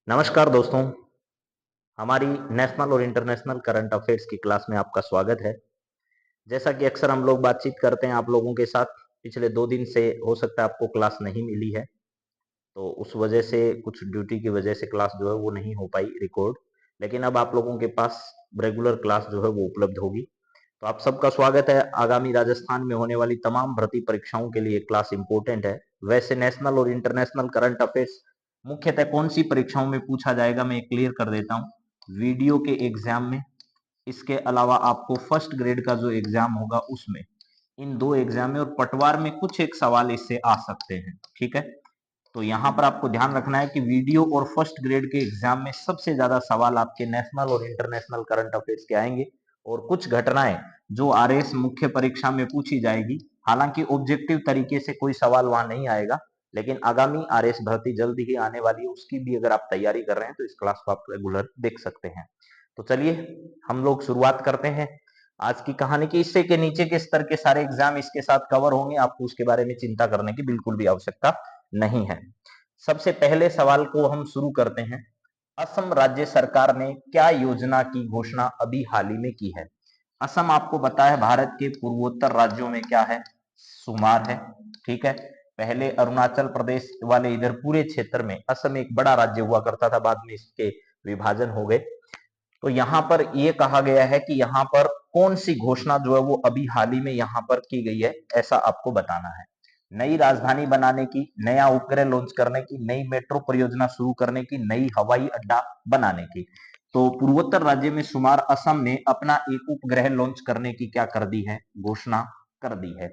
नमस्कार दोस्तों, हमारी नेशनल और इंटरनेशनल करंट अफेयर्स की क्लास में आपका स्वागत है। जैसा कि अक्सर हम लोग बातचीत करते हैं आप लोगों के साथ, पिछले 2 दिन से हो सकता है आपको क्लास नहीं मिली है, तो उस वजह से कुछ ड्यूटी की वजह से क्लास जो है वो नहीं हो पाई रिकॉर्ड, लेकिन अब आप लोगों के पास रेगुलर क्लास जो है वो उपलब्ध होगी। तो आप सबका स्वागत है। आगामी राजस्थान में होने वाली तमाम भर्ती परीक्षाओं के लिए क्लास इंपॉर्टेंट है। वैसे नेशनल और इंटरनेशनल करंट अफेयर्स मुख्यतः कौन सी परीक्षाओं में पूछा जाएगा मैं क्लियर कर देता हूँ। वीडियो के एग्जाम में, इसके अलावा आपको फर्स्ट ग्रेड का जो एग्जाम होगा उसमें, इन 2 एग्जाम में, और पटवार में कुछ एक सवाल इससे आ सकते हैं। ठीक है, तो यहाँ पर आपको ध्यान रखना है कि वीडियो और फर्स्ट ग्रेड के एग्जाम में सबसे ज्यादा सवाल आपके नेशनल और इंटरनेशनल करंट अफेयर्स के आएंगे, और कुछ घटनाएं जो आरएस मुख्य परीक्षा में पूछी जाएगी। हालांकि ऑब्जेक्टिव तरीके से कोई सवाल वहां नहीं आएगा, लेकिन आगामी आरएस भर्ती जल्दी ही आने वाली है, उसकी भी अगर आप तैयारी कर रहे हैं तो इस क्लास को आप रेगुलर देख सकते हैं। तो चलिए हम लोग शुरुआत करते हैं आज की कहानी की। इससे के नीचे के स्तर के सारे एग्जाम इसके साथ कवर होंगे, आपको उसके बारे में चिंता करने की बिल्कुल भी आवश्यकता नहीं है। सबसे पहले सवाल को हम शुरू करते हैं। असम राज्य सरकार ने क्या योजना की घोषणा अभी हाल ही में की है? असम आपको पता है भारत के पूर्वोत्तर राज्यों में क्या है, शुमार है। ठीक है, पहले अरुणाचल प्रदेश वाले इधर पूरे क्षेत्र में असम एक बड़ा राज्य हुआ करता था, बाद में इसके विभाजन हो गए। तो यहाँ पर यह कहा गया है कि यहाँ पर कौन सी घोषणा जो है वो अभी हाल ही में यहाँ पर की गई है, ऐसा आपको बताना है। नई राजधानी बनाने की, नया उपग्रह लॉन्च करने की, नई मेट्रो परियोजना शुरू करने की, नई हवाई अड्डा बनाने की। तो पूर्वोत्तर राज्य में शुमार असम ने अपना एक उपग्रह लॉन्च करने की क्या कर दी है, घोषणा कर दी है।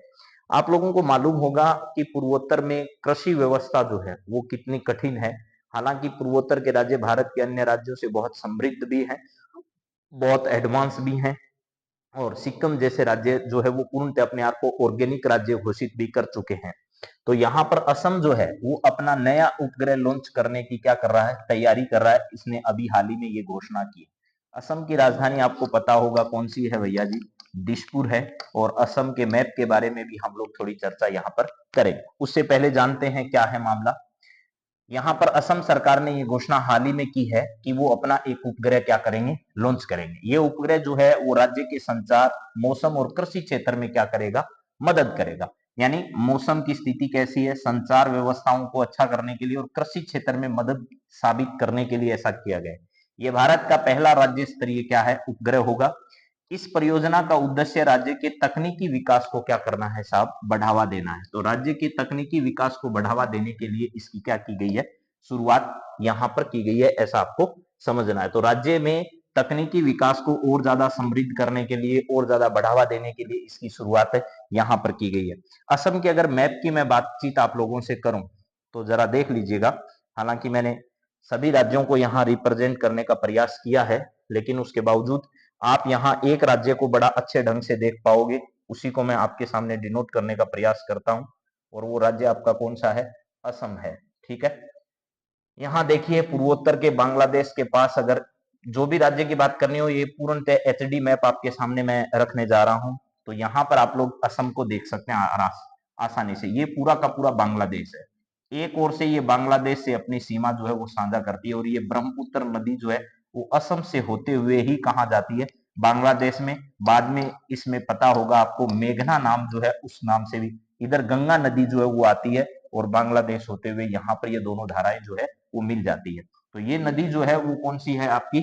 आप लोगों को मालूम होगा कि पूर्वोत्तर में कृषि व्यवस्था जो है वो कितनी कठिन है। हालांकि पूर्वोत्तर के राज्य भारत के अन्य राज्यों से बहुत समृद्ध भी हैं, बहुत एडवांस भी हैं, और सिक्किम जैसे राज्य जो है वो पूर्णतः अपने आप को ऑर्गेनिक राज्य घोषित भी कर चुके हैं। तो यहाँ पर असम जो है वो अपना नया उपग्रह लॉन्च करने की क्या कर रहा है, तैयारी कर रहा है। इसने अभी हाल ही में ये घोषणा की। असम की राजधानी आपको पता होगा कौन सी है भैया जी, दिसपुर है। और असम के मैप के बारे में भी हम लोग थोड़ी चर्चा यहाँ पर करेंगे। उससे पहले जानते हैं क्या है मामला। यहाँ पर असम सरकार ने ये घोषणा हाल ही में की है कि वो अपना एक उपग्रह क्या करेंगे, लॉन्च करेंगे। ये उपग्रह जो है वो राज्य के संचार, मौसम और कृषि क्षेत्र में क्या करेगा, मदद करेगा। यानी मौसम की स्थिति कैसी है, संचार व्यवस्थाओं को अच्छा करने के लिए और कृषि क्षेत्र में मदद साबित करने के लिए ऐसा किया गया है। ये भारत का पहला राज्य स्तरीय क्या है, उपग्रह होगा। इस परियोजना का उद्देश्य राज्य के तकनीकी विकास को क्या करना है साहब, बढ़ावा देना है। तो राज्य के तकनीकी विकास को बढ़ावा देने के लिए इसकी क्या की गई है, शुरुआत यहां पर की गई है, ऐसा आपको समझना है। तो राज्य में तकनीकी विकास को और ज्यादा समृद्ध करने के लिए और ज्यादा बढ़ावा देने के लिए इसकी शुरुआत है यहां पर की गई है। असम के अगर मैप की मैं बातचीत आप लोगों से करूं तो जरा देख लीजिएगा। हालांकि मैंने सभी राज्यों को यहाँ रिप्रेजेंट करने का प्रयास किया है, लेकिन उसके बावजूद आप यहाँ एक राज्य को बड़ा अच्छे ढंग से देख पाओगे, उसी को मैं आपके सामने डिनोट करने का प्रयास करता हूं। और वो राज्य आपका कौन सा है, असम है। ठीक है, यहाँ देखिए पूर्वोत्तर के बांग्लादेश के पास अगर जो भी राज्य की बात करनी हो, ये पूर्णतः एचडी मैप आपके सामने मैं रखने जा रहा हूं। तो यहाँ पर आप लोग असम को देख सकते हैं आसानी से। ये पूरा का पूरा बांग्लादेश है। एक ओर से ये बांग्लादेश से अपनी सीमा जो है वो साझा करती है, और ये ब्रह्मपुत्र नदी जो है वो असम से होते हुए ही कहा जाती है, बांग्लादेश में। बाद में इसमें पता होगा आपको मेघना नाम जो है उस नाम से भी इधर गंगा नदी जो है वो आती है, और बांग्लादेश होते हुए यहाँ पर ये दोनों धाराएं जो है वो मिल जाती है। तो ये नदी जो है वो कौन सी है आपकी,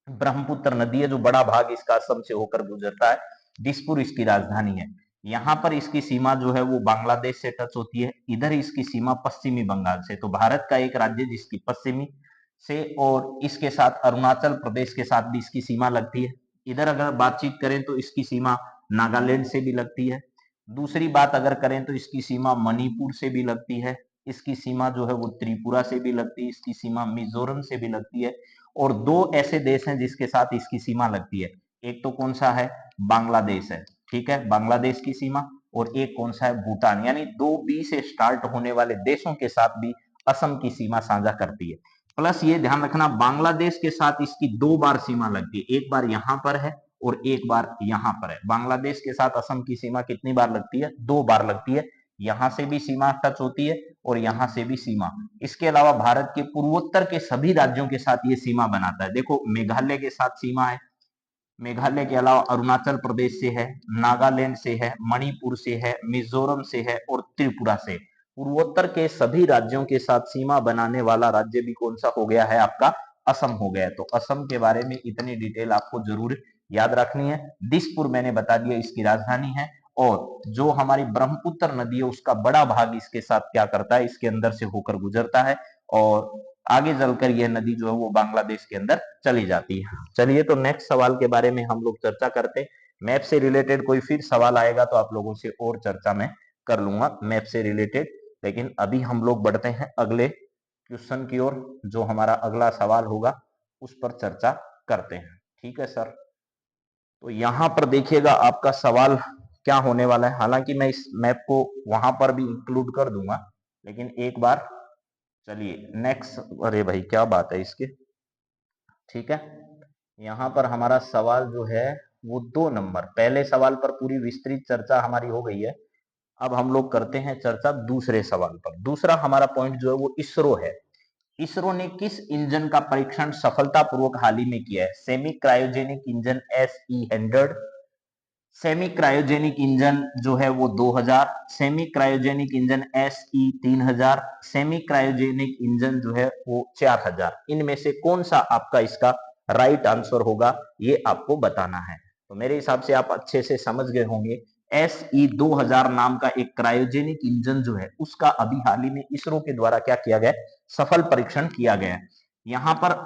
ब्रह्मपुत्र नदी है, जो बड़ा भाग इसका असम से होकर गुजरता है। दिसपुर इसकी राजधानी है। यहाँ पर इसकी सीमा जो है वो बांग्लादेश से टच होती है, इधर इसकी सीमा पश्चिमी बंगाल से। तो भारत का एक राज्य जिसकी पश्चिमी से, और इसके साथ अरुणाचल प्रदेश के साथ भी इसकी सीमा लगती है। इधर अगर बातचीत करें तो इसकी सीमा नागालैंड से भी लगती है। दूसरी बात अगर करें तो इसकी सीमा मणिपुर से भी लगती है। इसकी सीमा जो है वो त्रिपुरा से भी लगती है, इसकी सीमा मिजोरम से भी लगती है। और 2 ऐसे देश हैं जिसके साथ इसकी सीमा लगती है। एक तो कौन सा है, बांग्लादेश है। ठीक है, बांग्लादेश की सीमा। और एक कौन सा है, भूटान। यानी 2 बी से स्टार्ट होने वाले देशों के साथ भी असम की सीमा साझा करती है। प्लस ये ध्यान रखना, बांग्लादेश के साथ इसकी 2 बार सीमा लगती है, एक बार यहां पर है और एक बार यहां पर है। बांग्लादेश के साथ असम की सीमा कितनी बार लगती है, 2 बार लगती है। यहां से भी सीमा टच होती है और यहाँ से भी सीमा। इसके अलावा भारत के पूर्वोत्तर के सभी राज्यों के साथ ये सीमा बनाता है। देखो मेघालय के साथ सीमा है, मेघालय के अलावा अरुणाचल प्रदेश से है, नागालैंड से है, मणिपुर से है, मिजोरम से है और त्रिपुरा से। पूर्वोत्तर के सभी राज्यों के साथ सीमा बनाने वाला राज्य भी कौन सा हो गया है आपका? असम हो गया है। तो असम के बारे में इतनी डिटेल आपको जरूर याद रखनी है। दिसपुर मैंने बता दिया इसकी राजधानी है, और जो हमारी ब्रह्मपुत्र नदी है उसका बड़ा भाग इसके साथ क्या करता है, इसके अंदर से होकर गुजरता है, और आगे चलकर यह नदी जो है वो बांग्लादेश के अंदर चली जाती है। चलिए तो नेक्स्ट सवाल के बारे में हम लोग चर्चा करते हैं। मैप से रिलेटेड कोई फिर सवाल आएगा तो आप लोगों से और चर्चा मैं कर लूंगा मैप से रिलेटेड, लेकिन अभी हम लोग बढ़ते हैं अगले क्वेश्चन की ओर। जो हमारा अगला सवाल होगा उस पर चर्चा करते हैं। ठीक है सर, तो यहां पर देखिएगा आपका सवाल क्या होने वाला है। हालांकि मैं इस मैप को वहां पर भी इंक्लूड कर दूंगा, लेकिन एक बार चलिए नेक्स्ट। अरे भाई क्या बात है इसके। ठीक है, यहाँ पर हमारा सवाल जो है वो 2 नंबर, पहले सवाल पर पूरी विस्तृत चर्चा हमारी हो गई है। अब हम लोग करते हैं चर्चा दूसरे सवाल पर। दूसरा हमारा पॉइंट जो है वो इसरो है। इसरो ने किस इंजन का परीक्षण सफलतापूर्वक हाल ही में किया है? Semi cryogenic engine SE100, semi cryogenic engine जो है वो 2000, semi cryogenic engine SE3000, semi cryogenic engine जो है वो 4000। इनमें से कौन सा आपका इसका राइट आंसर होगा, ये आपको बताना है। तो मेरे हिसाब से आप अच्छे से समझ गए होंगे। SE2000 नाम का एक क्रायोजेनिक इंजन जो है उसका अभी हाल ही में इसरो के द्वारा क्या किया गया, सफल परीक्षण किया गया। यहाँ पर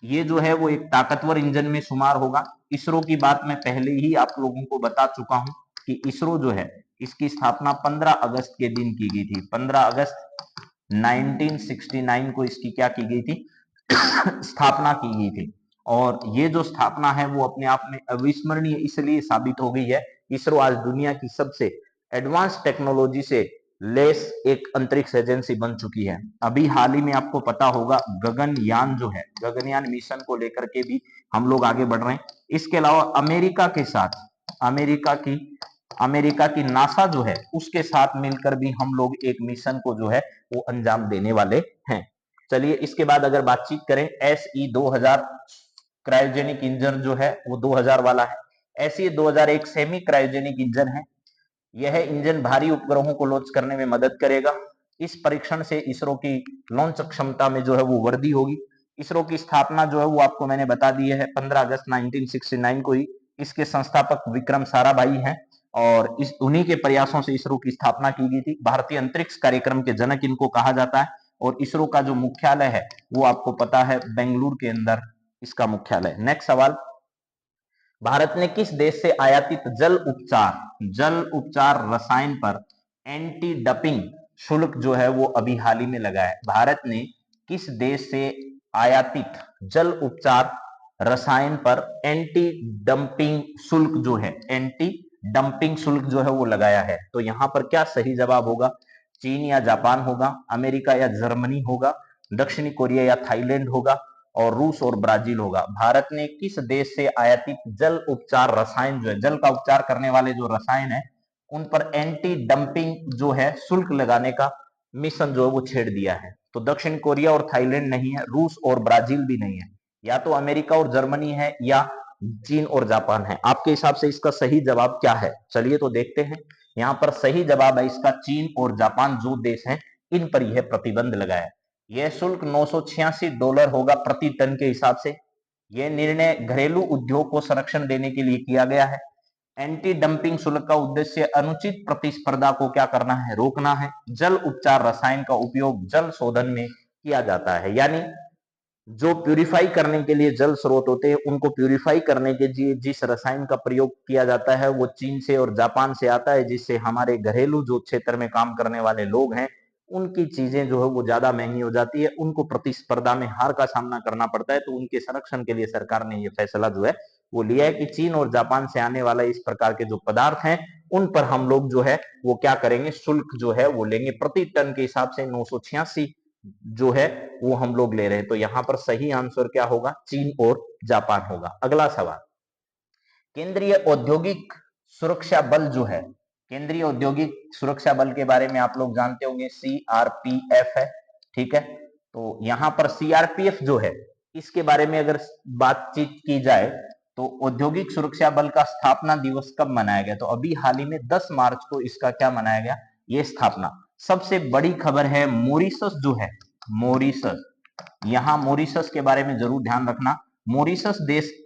ये जो है वो एक ताकतवर इंजन में शुमार होगा। इसरो की बात मैं पहले ही आप लोगों को बता चुका हूं कि इसरो जो है इसकी स्थापना 15 अगस्त के दिन की गई थी। 15 अगस्त 1969 को इसकी क्या की गई थी, स्थापना की गई थी। और ये जो स्थापना है वो अपने आप में अविस्मरणीय इसलिए साबित हो गई है, इसरो आज दुनिया की सबसे एडवांस टेक्नोलॉजी से लेस एक अंतरिक्ष एजेंसी बन चुकी है। अभी हाल ही में आपको पता होगा गगनयान जो है, गगनयान मिशन को लेकर के भी हम लोग आगे बढ़ रहे हैं। इसके अलावा अमेरिका के साथ, अमेरिका की नासा जो है उसके साथ मिलकर भी हम लोग एक मिशन को जो है वो अंजाम देने वाले हैं। चलिए इसके बाद अगर बातचीत करें, SE2000 क्रायोजेनिक इंजन जो है वो 2000 वाला है। SE2001 सेमी क्रायोजेनिक इंजन है। यह इंजन भारी उपग्रहों को लॉन्च करने में मदद करेगा। इस परीक्षण से इसरो की लॉन्च क्षमता में जो है वो वृद्धि होगी। इसरो की स्थापना जो है वो आपको मैंने बता दी है 15 अगस्त 1969 को ही। इसके संस्थापक विक्रम साराभाई हैं, और इस उन्हीं के प्रयासों से इसरो की स्थापना की गई थी। भारतीय अंतरिक्ष कार्यक्रम के जनक इनको कहा जाता है, और इसरो का जो मुख्यालय है वो आपको पता है बेंगलुरु के अंदर इसका मुख्यालय। नेक्स्ट सवाल, भारत ने किस देश से आयातित जल उपचार रसायन पर एंटी डंपिंग शुल्क जो है वो अभी हाल ही में लगाया है? भारत ने किस देश से आयातित जल उपचार रसायन पर एंटी डंपिंग शुल्क जो है, एंटी डंपिंग शुल्क जो है वो लगाया है? तो यहां पर क्या सही जवाब होगा? चीन या जापान होगा, अमेरिका या जर्मनी होगा, दक्षिणी कोरिया या थाईलैंड होगा, और रूस और ब्राजील होगा। भारत ने किस देश से आयातित जल उपचार रसायन जो है, जल का उपचार करने वाले जो रसायन है उन पर एंटी डंपिंग जो है शुल्क लगाने का मिशन जो है वो छेड़ दिया है? तो दक्षिण कोरिया और थाईलैंड नहीं है, रूस और ब्राजील भी नहीं है, या तो अमेरिका और जर्मनी है या चीन और जापान है। आपके हिसाब से इसका सही जवाब क्या है? चलिए तो देखते हैं। यहाँ पर सही जवाब है इसका चीन और जापान जो देश हैं इन पर यह प्रतिबंध लगाया। यह शुल्क $986 होगा प्रति टन के हिसाब से। यह निर्णय घरेलू उद्योग को संरक्षण देने के लिए किया गया है। एंटी डंपिंग शुल्क का उद्देश्य अनुचित प्रतिस्पर्धा को क्या करना है, रोकना है। जल उपचार रसायन का उपयोग जल शोधन में किया जाता है, यानी जो प्यूरिफाई करने के लिए जल स्रोत होते हैं उनको प्यूरिफाई करने के लिए जिस रसायन का प्रयोग किया जाता है वो चीन से और जापान से आता है, जिससे हमारे घरेलू जो क्षेत्र में काम करने वाले लोग हैं उनकी चीजें जो है वो ज्यादा महंगी हो जाती है, उनको प्रतिस्पर्धा में हार का सामना करना पड़ता है। तो उनके संरक्षण के लिए सरकार ने ये फैसला जो है वो लिया है कि चीन और जापान से आने वाला इस प्रकार के जो पदार्थ हैं उन पर हम लोग जो है वो क्या करेंगे, शुल्क जो है वो लेंगे। प्रति टन के हिसाब से 986 जो है वो हम लोग ले रहे हैं। तो यहां पर सही आंसर क्या होगा, चीन और जापान होगा। अगला सवाल, केंद्रीय औद्योगिक सुरक्षा बल जो है, केंद्रीय औद्योगिक सुरक्षा बल के बारे में आप लोग जानते होंगे, सीआरपीएफ है, ठीक है। तो यहाँ पर सीआरपीएफ जो है, इसके बारे में अगर बातचीत की जाए तो औद्योगिक सुरक्षा बल का स्थापना दिवस कब मनाया गया, तो अभी हाल ही में 10 मार्च को इसका क्या मनाया गया, ये स्थापना। सबसे बड़ी खबर है मॉरिशस जो है, मॉरिशस, यहाँ मॉरिशस के बारे में जरूर ध्यान रखना। मॉरिशस देश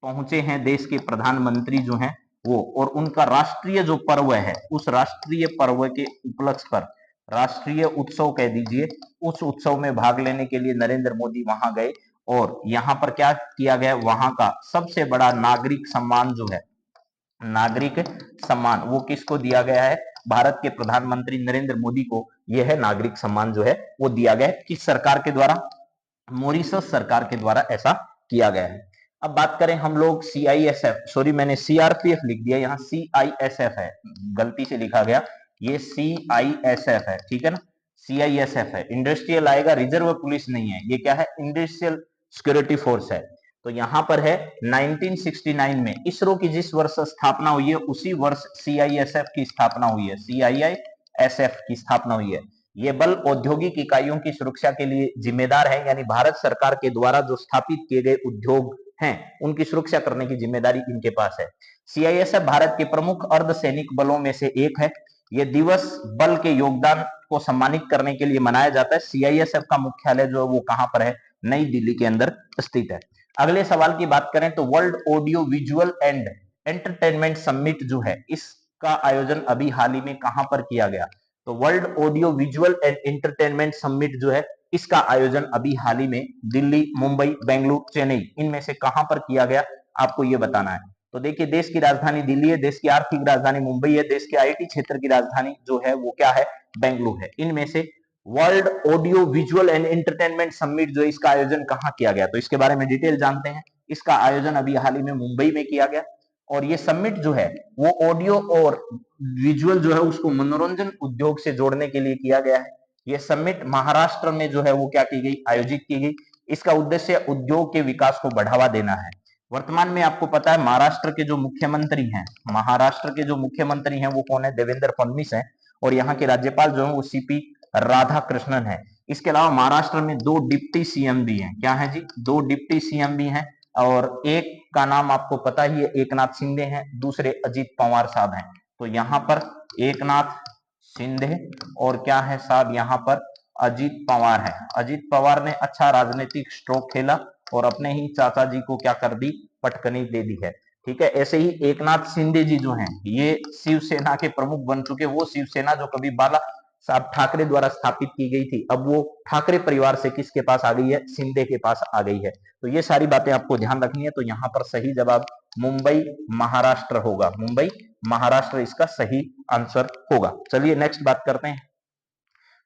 पहुंचे हैं देश के प्रधानमंत्री जो हैं वो, और उनका राष्ट्रीय जो पर्व है, उस राष्ट्रीय पर्व के उपलक्ष्य पर राष्ट्रीय उत्सव कह दीजिए, उस उत्सव में भाग लेने के लिए नरेंद्र मोदी वहां गए। और यहाँ पर क्या किया गया, वहां का सबसे बड़ा नागरिक सम्मान जो है, नागरिक सम्मान, वो किसको दिया गया है, भारत के प्रधानमंत्री नरेंद्र मोदी को यह है नागरिक सम्मान जो है वो दिया गया है। किस सरकार के द्वारा, मॉरिशस सरकार के द्वारा ऐसा किया गया है। अब बात करें हम लोग सीआईएसएफ, सॉरी मैंने सीआरपीएफ लिख दिया, यहाँ सीआईएसएफ है, गलती से लिखा गया, ये सीआईएसएफ है, ठीक है ना, सीआईएसएफ है। इंडस्ट्रियल आएगा, रिजर्व पुलिस नहीं है, ये क्या है, इंडस्ट्रियल सिक्योरिटी फोर्स है। तो यहाँ पर है 1969 में इसरो की जिस वर्ष स्थापना हुई है, उसी वर्ष सीआईएसएफ की स्थापना हुई है, सीआईएसएफ की स्थापना हुई है। ये बल औद्योगिक इकाइयों की सुरक्षा के लिए जिम्मेदार है, यानी भारत सरकार के द्वारा जो स्थापित किए गए उद्योग हैं उनकी सुरक्षा करने की जिम्मेदारी इनके पास है। सीआईएसएफ भारत के प्रमुख अर्धसैनिक बलों में से एक है। यह दिवस बल के योगदान को सम्मानित करने के लिए मनाया जाता है। सीआईएसएफ का मुख्यालय जो है वो कहां पर है, नई दिल्ली के अंदर स्थित है। अगले सवाल की बात करें तो world audio visual and entertainment summit जो है, इसका आयोजन अभी हाल ही में कहां पर किया गया, तो world audio visual and entertainment summit जो है, इसका आयोजन अभी हाल ही में दिल्ली, मुंबई, बेंगलुरु, चेन्नई, इनमें से कहां पर किया गया, आपको यह बताना है। तो देखिए, देश की राजधानी दिल्ली है, देश की आर्थिक राजधानी मुंबई है, देश के आईटी क्षेत्र की राजधानी जो है वो क्या है, बेंगलुरु है। इनमें से world audio visual and entertainment summit जो है, इसका आयोजन कहां किया गया, तो इसके बारे में डिटेल जानते हैं। इसका आयोजन अभी हाल ही में मुंबई में किया गया, और ये समिट जो है वो ऑडियो और विजुअल जो है उसको मनोरंजन उद्योग से जोड़ने के लिए किया गया है। ये समिट महाराष्ट्र में जो है वो क्या की गई, आयोजित की गई। इसका उद्देश्य उद्योग के विकास को बढ़ावा देना है। वर्तमान में आपको पता है महाराष्ट्र के जो मुख्यमंत्री हैं, महाराष्ट्र के जो मुख्यमंत्री हैं वो कौन है, देवेंद्र फडणवीस है, और यहाँ के राज्यपाल जो है वो सीपी राधाकृष्णन है। इसके अलावा महाराष्ट्र में 2 डिप्टी सीएम भी हैं, क्या है जी, 2 डिप्टी सीएम भी हैं, और एक का नाम आपको पता ही है, एकनाथ शिंदे हैं, दूसरे अजीत पवार साहब हैं। तो यहाँ पर एकनाथ शिंदे और क्या है साहब, यहाँ पर अजीत पवार है। अजीत पवार ने अच्छा राजनीतिक स्ट्रोक खेला और अपने ही चाचा जी को क्या कर दी, पटकनी दे दी है, ठीक है। ऐसे ही एकनाथ शिंदे जी जो हैं, ये शिवसेना के प्रमुख बन चुके, वो शिवसेना जो कभी बाला साहब ठाकरे द्वारा स्थापित की गई थी, अब वो ठाकरे परिवार से किसके पास आ गई है, शिंदे के पास आ गई है। तो ये सारी बातें आपको ध्यान रखनी है। तो यहाँ पर सही जवाब मुंबई महाराष्ट्र होगा, मुंबई महाराष्ट्र इसका सही आंसर होगा। चलिए नेक्स्ट बात करते हैं।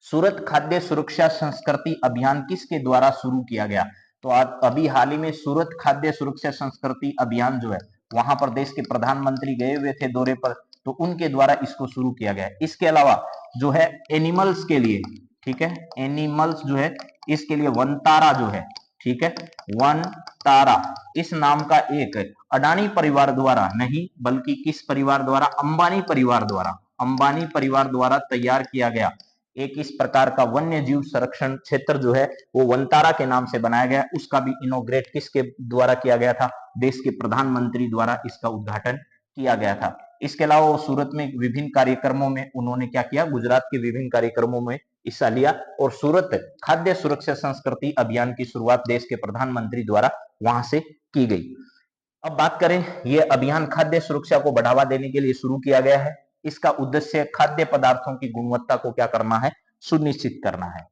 सूरत खाद्य सुरक्षा संस्कृति अभियान किसके द्वारा शुरू किया गया, तो अभी हाल ही में सूरत खाद्य सुरक्षा संस्कृति अभियान जो है, वहां पर देश के प्रधानमंत्री गए हुए थे दौरे पर, तो उनके द्वारा इसको शुरू किया गया है। इसके अलावा जो है एनिमल्स के लिए, ठीक है, एनिमल्स जो है इसके लिए वनतारा जो है, ठीक है, वनतारा इस नाम का एक अडानी परिवार द्वारा नहीं, बल्कि किस परिवार द्वारा, अंबानी परिवार द्वारा, अंबानी परिवार द्वारा तैयार किया गया एक इस प्रकार का वन्य जीव संरक्षण क्षेत्र जो है वो वनतारा के नाम से बनाया गया। उसका भी इनोग्रेट किसके द्वारा किया गया था, देश के प्रधानमंत्री द्वारा इसका उद्घाटन किया गया था। इसके अलावा वो सूरत में विभिन्न कार्यक्रमों में उन्होंने क्या किया, गुजरात के विभिन्न कार्यक्रमों में हिस्सा लिया, और सूरत खाद्य सुरक्षा संस्कृति अभियान की शुरुआत देश के प्रधानमंत्री द्वारा वहां से की गई। अब बात करें, यह अभियान खाद्य सुरक्षा को बढ़ावा देने के लिए शुरू किया गया है। इसका उद्देश्य खाद्य पदार्थों की गुणवत्ता को क्या करना है, सुनिश्चित करना है।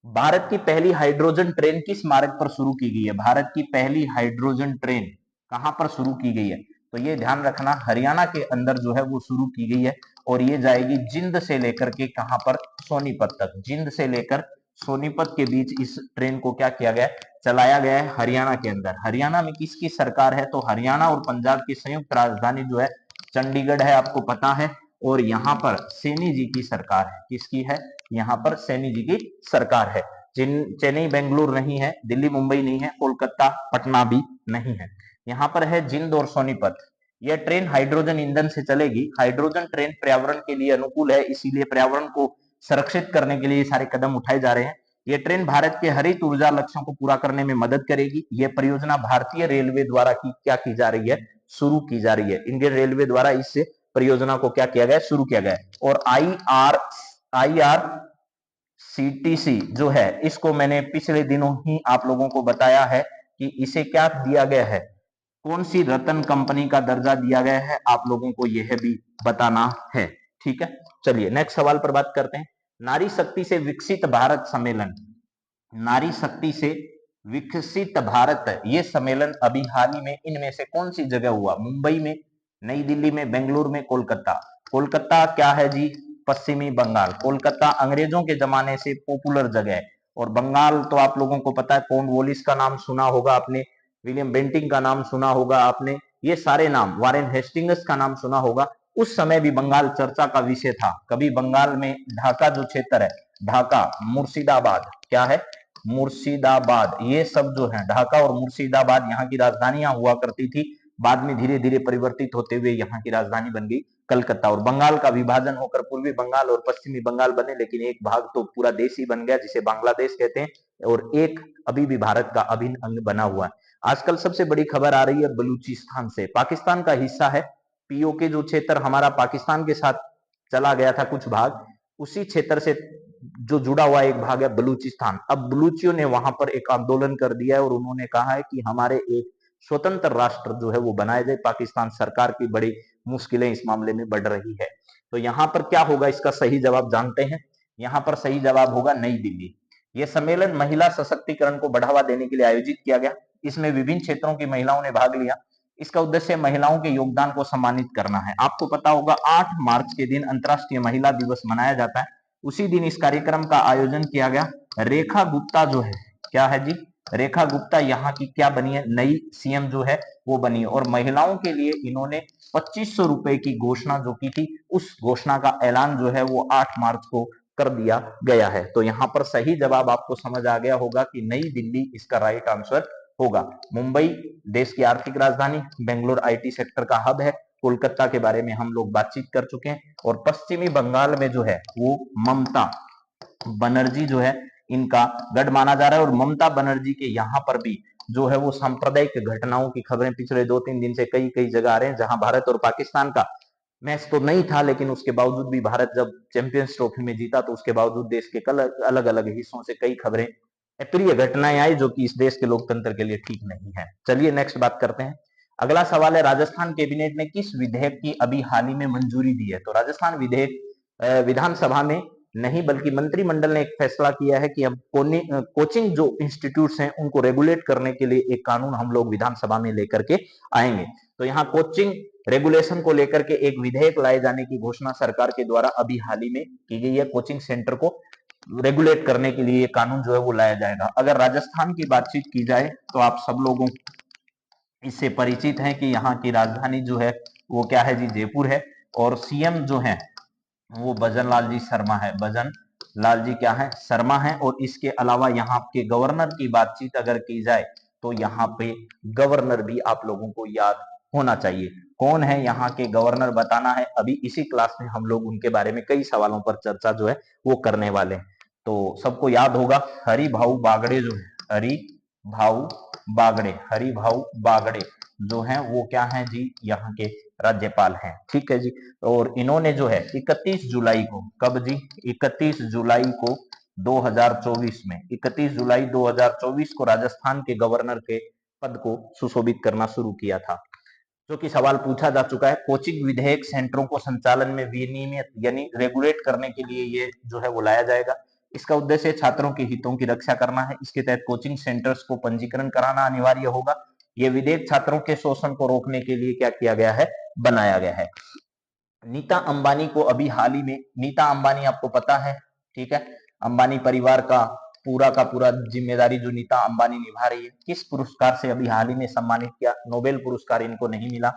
भारत की पहली हाइड्रोजन ट्रेन किस मार्ग पर शुरू की गई है, भारत की पहली हाइड्रोजन ट्रेन कहां पर शुरू की गई है, तो ये ध्यान रखना हरियाणा के अंदर जो है वो शुरू की गई है, और ये जाएगी जिंद से लेकर के कहां पर, सोनीपत तक। जिंद से लेकर सोनीपत के बीच इस ट्रेन को क्या किया गया है, चलाया गया है हरियाणा के अंदर। हरियाणा में किसकी सरकार है, तो हरियाणा और पंजाब की संयुक्त राजधानी जो है चंडीगढ़ है, आपको पता है, और यहाँ पर सैनी जी की सरकार है, किसकी है, यहाँ पर सैनी जी की सरकार है। चेन्नई बेंगलुरु नहीं है, दिल्ली मुंबई नहीं है, कोलकाता पटना भी नहीं है, यहाँ पर है जिंद और सोनीपत। यह ट्रेन हाइड्रोजन ईंधन से चलेगी। हाइड्रोजन ट्रेन पर्यावरण के लिए अनुकूल है, इसीलिए पर्यावरण को संरक्षित करने के लिए ये सारे कदम उठाए जा रहे हैं। ये ट्रेन भारत के हरित ऊर्जा लक्ष्यों को पूरा करने में मदद करेगी। ये परियोजना भारतीय रेलवे द्वारा क्या की जा रही है, शुरू की जा रही है। इंडियन रेलवे द्वारा इस परियोजना को क्या किया गया, शुरू किया गया है। और IRCTC जो है, इसको मैंने पिछले दिनों ही आप लोगों को बताया है कि इसे क्या दिया गया है, कौन सी रतन कंपनी का दर्जा दिया गया है, आप लोगों को यह भी बताना है। ठीक है, चलिए नेक्स्ट सवाल पर बात करते हैं। नारी शक्ति से विकसित भारत सम्मेलन, नारी शक्ति से विकसित भारत, ये सम्मेलन अभी हाल ही में इनमें से कौन सी जगह हुआ? मुंबई में, नई दिल्ली में, बेंगलुरु में, कोलकाता। कोलकाता क्या है जी? पश्चिमी बंगाल। कोलकाता अंग्रेजों के जमाने से पॉपुलर जगह है। और बंगाल तो आप लोगों को पता है, कॉर्नवालिस का नाम सुना होगा आपने, विलियम बेंटिंग का नाम सुना होगा आपने, ये सारे नाम, वारेन हेस्टिंग्स का नाम सुना होगा। उस समय भी बंगाल चर्चा का विषय था। कभी बंगाल में ढाका जो क्षेत्र है, ढाका, मुर्शिदाबाद, क्या है, मुर्शिदाबाद, ये सब जो है ढाका और मुर्शिदाबाद यहाँ की राजधानियां हुआ करती थी। बाद में धीरे धीरे परिवर्तित होते हुए यहाँ की राजधानी बन गई कलकत्ता। और बंगाल का विभाजन होकर पूर्वी बंगाल और पश्चिमी बंगाल बने, लेकिन एक भाग तो पूरा देश ही बन गया जिसे बांग्लादेश कहते हैं, और एक अभी भी भारत का अभिन्न अंग बना हुआ है। आजकल सबसे बड़ी खबर आ रही है बलूचिस्तान से, पाकिस्तान का हिस्सा है। पीओके जो क्षेत्र हमारा पाकिस्तान के साथ चला गया था कुछ भाग, उसी क्षेत्र से जो जुड़ा हुआ एक भाग है बलूचिस्तान। अब बलूचियों ने वहां पर एक आंदोलन कर दिया है और उन्होंने कहा है कि हमारे एक स्वतंत्र राष्ट्र जो है वो बनाया जाए। पाकिस्तान सरकार की बड़ी मुश्किलें इस मामले में बढ़ रही है। तो यहाँ पर क्या होगा, इसका सही जवाब जानते हैं। यहाँ पर सही जवाब होगा नई दिल्ली। यह सम्मेलन महिला सशक्तिकरण को बढ़ावा देने के लिए आयोजित किया गया। इसमें विभिन्न क्षेत्रों की महिलाओं ने भाग लिया। इसका उद्देश्य महिलाओं के योगदान को सम्मानित करना है। आपको पता होगा 8 मार्च के दिन अंतर्राष्ट्रीय महिला दिवस मनाया जाता है। उसी दिन इस कार्यक्रम का आयोजन किया गया। रेखा गुप्ता जो है, क्या है जी, रेखा गुप्ता यहाँ की क्या बनी है, नई सीएम जो है वो बनी है। और महिलाओं के लिए इन्होंने 2500 रुपए की घोषणा जो की थी, उस घोषणा का ऐलान जो है वो 8 मार्च को कर दिया गया है। तो यहाँ पर सही जवाब आपको समझ आ गया होगा कि नई दिल्ली इसका राइट आंसर होगा। मुंबई देश की आर्थिक राजधानी, बेंगलोर आईटी सेक्टर का हब है, कोलकाता के बारे में हम लोग बातचीत कर चुके हैं। और पश्चिमी बंगाल में जो है वो ममता बनर्जी जो है इनका गढ़ माना जा रहा है। और ममता बनर्जी के यहाँ पर भी जो है वो सांप्रदायिक घटनाओं की खबरें पिछले 2-3 दिन से कई कई जगह आ रहे हैं, जहां भारत और पाकिस्तान का मैच तो नहीं था, लेकिन उसके बावजूद भी भारत जब चैंपियंस ट्रॉफी में जीता तो उसके बावजूद देश के अलग अलग हिस्सों से कई खबरें, अप्रिय घटनाएं आई जो कि इस देश के लोकतंत्र के लिए ठीक नहीं है। चलिए नेक्स्ट बात करते हैं। अगला सवाल है, राजस्थान कैबिनेट ने किस विधेयक की अभी हाल ही में मंजूरी दी है? तो राजस्थान विधेयक विधानसभा में नहीं बल्कि मंत्रिमंडल ने एक फैसला किया है कि अब कोचिंग जो इंस्टीट्यूट्स हैं उनको रेगुलेट करने के लिए एक कानून हम लोग विधानसभा में लेकर के आएंगे। तो यहाँ कोचिंग रेगुलेशन को लेकर के एक विधेयक लाए जाने की घोषणा सरकार के द्वारा अभी हाल ही में की गई है। कोचिंग सेंटर को रेगुलेट करने के लिए कानून जो है वो लाया जाएगा। अगर राजस्थान की बातचीत की जाए तो आप सब लोगों इससे परिचित हैं कि यहाँ की राजधानी जो है वो क्या है जी, जयपुर है। और सीएम जो है वो भजन लाल जी शर्मा है, भजन लाल जी क्या है, शर्मा है। और इसके अलावा यहाँ के गवर्नर की बातचीत अगर की जाए तो यहाँ पे गवर्नर भी आप लोगों को याद होना चाहिए। कौन है यहाँ के गवर्नर बताना है। अभी इसी क्लास में हम लोग उनके बारे में कई सवालों पर चर्चा जो है वो करने वाले हैं। तो सबको याद होगा हरि भाऊ बागड़े जो है, हरि भाऊ बागड़े, हरि भाऊ बागड़े जो हैं वो क्या हैं जी, यहाँ के राज्यपाल हैं। ठीक है जी। और इन्होंने जो है 31 जुलाई को, कब जी, 31 जुलाई को 2024 में, 31 जुलाई 2024 को राजस्थान के गवर्नर के पद को सुशोभित करना शुरू किया था। जो कि सवाल पूछा जा चुका है। कोचिंग विधेयक सेंटरों को संचालन में विनियमित यानी रेगुलेट करने के लिए ये जो है वो लाया जाएगा। इसका उद्देश्य छात्रों के हितों की रक्षा करना है। इसके तहत कोचिंग सेंटर्स को पंजीकरण कराना अनिवार्य होगा। यह विधेयक छात्रों के शोषण को रोकने के लिए क्या किया गया है, बनाया गया है। नीता अंबानी को अभी हाल ही में, नीता अंबानी आपको पता है, ठीक है, अंबानी परिवार का पूरा जिम्मेदारी जो नीता अंबानी निभा रही है, किस पुरस्कार से अभी हाल ही में सम्मानित किया? नोबेल पुरस्कार इनको नहीं मिला,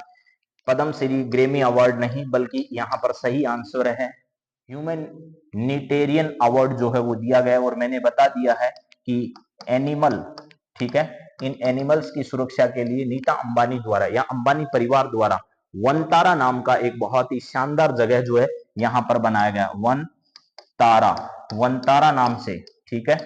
पद्म श्री, ग्रेमी अवार्ड नहीं, बल्कि यहाँ पर सही आंसर है ह्यूमैनिटेरियन अवार्ड जो है वो दिया गया। और मैंने बता दिया है कि एनिमल, ठीक है, इन एनिमल्स की सुरक्षा के लिए नीता अंबानी द्वारा या अंबानी परिवार द्वारा वनतारा नाम का एक बहुत ही शानदार जगह जो है यहाँ पर बनाया गया, वनतारा, वनतारा नाम से, ठीक है,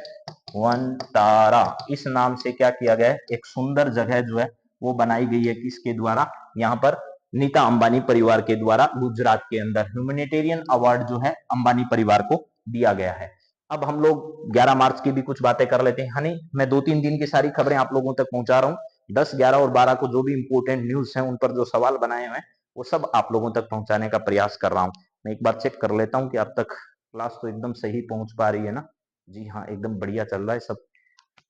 वनतारा इस नाम से क्या किया गया है, एक सुंदर जगह जो है वो बनाई गई है, किसके द्वारा, यहाँ पर नीता अंबानी परिवार के द्वारा गुजरात के अंदर। ह्यूमैनिटेरियन अवार्ड जो है अंबानी परिवार को दिया गया है। अब हम लोग 11 मार्च की भी कुछ बातें कर लेते हैं। हनी, मैं 2-3 दिन की सारी खबरें आप लोगों तक पहुंचा रहा हूँ। 10, 11 और 12 को जो भी इंपोर्टेंट न्यूज है, उन पर जो सवाल बनाए हुए हैं वो सब आप लोगों तक पहुंचाने का प्रयास कर रहा हूँ। मैं एक बार चेक कर लेता हूँ कि अब तक क्लास तो एकदम सही पहुंच पा रही है ना। जी हाँ, एकदम बढ़िया चल रहा है सब।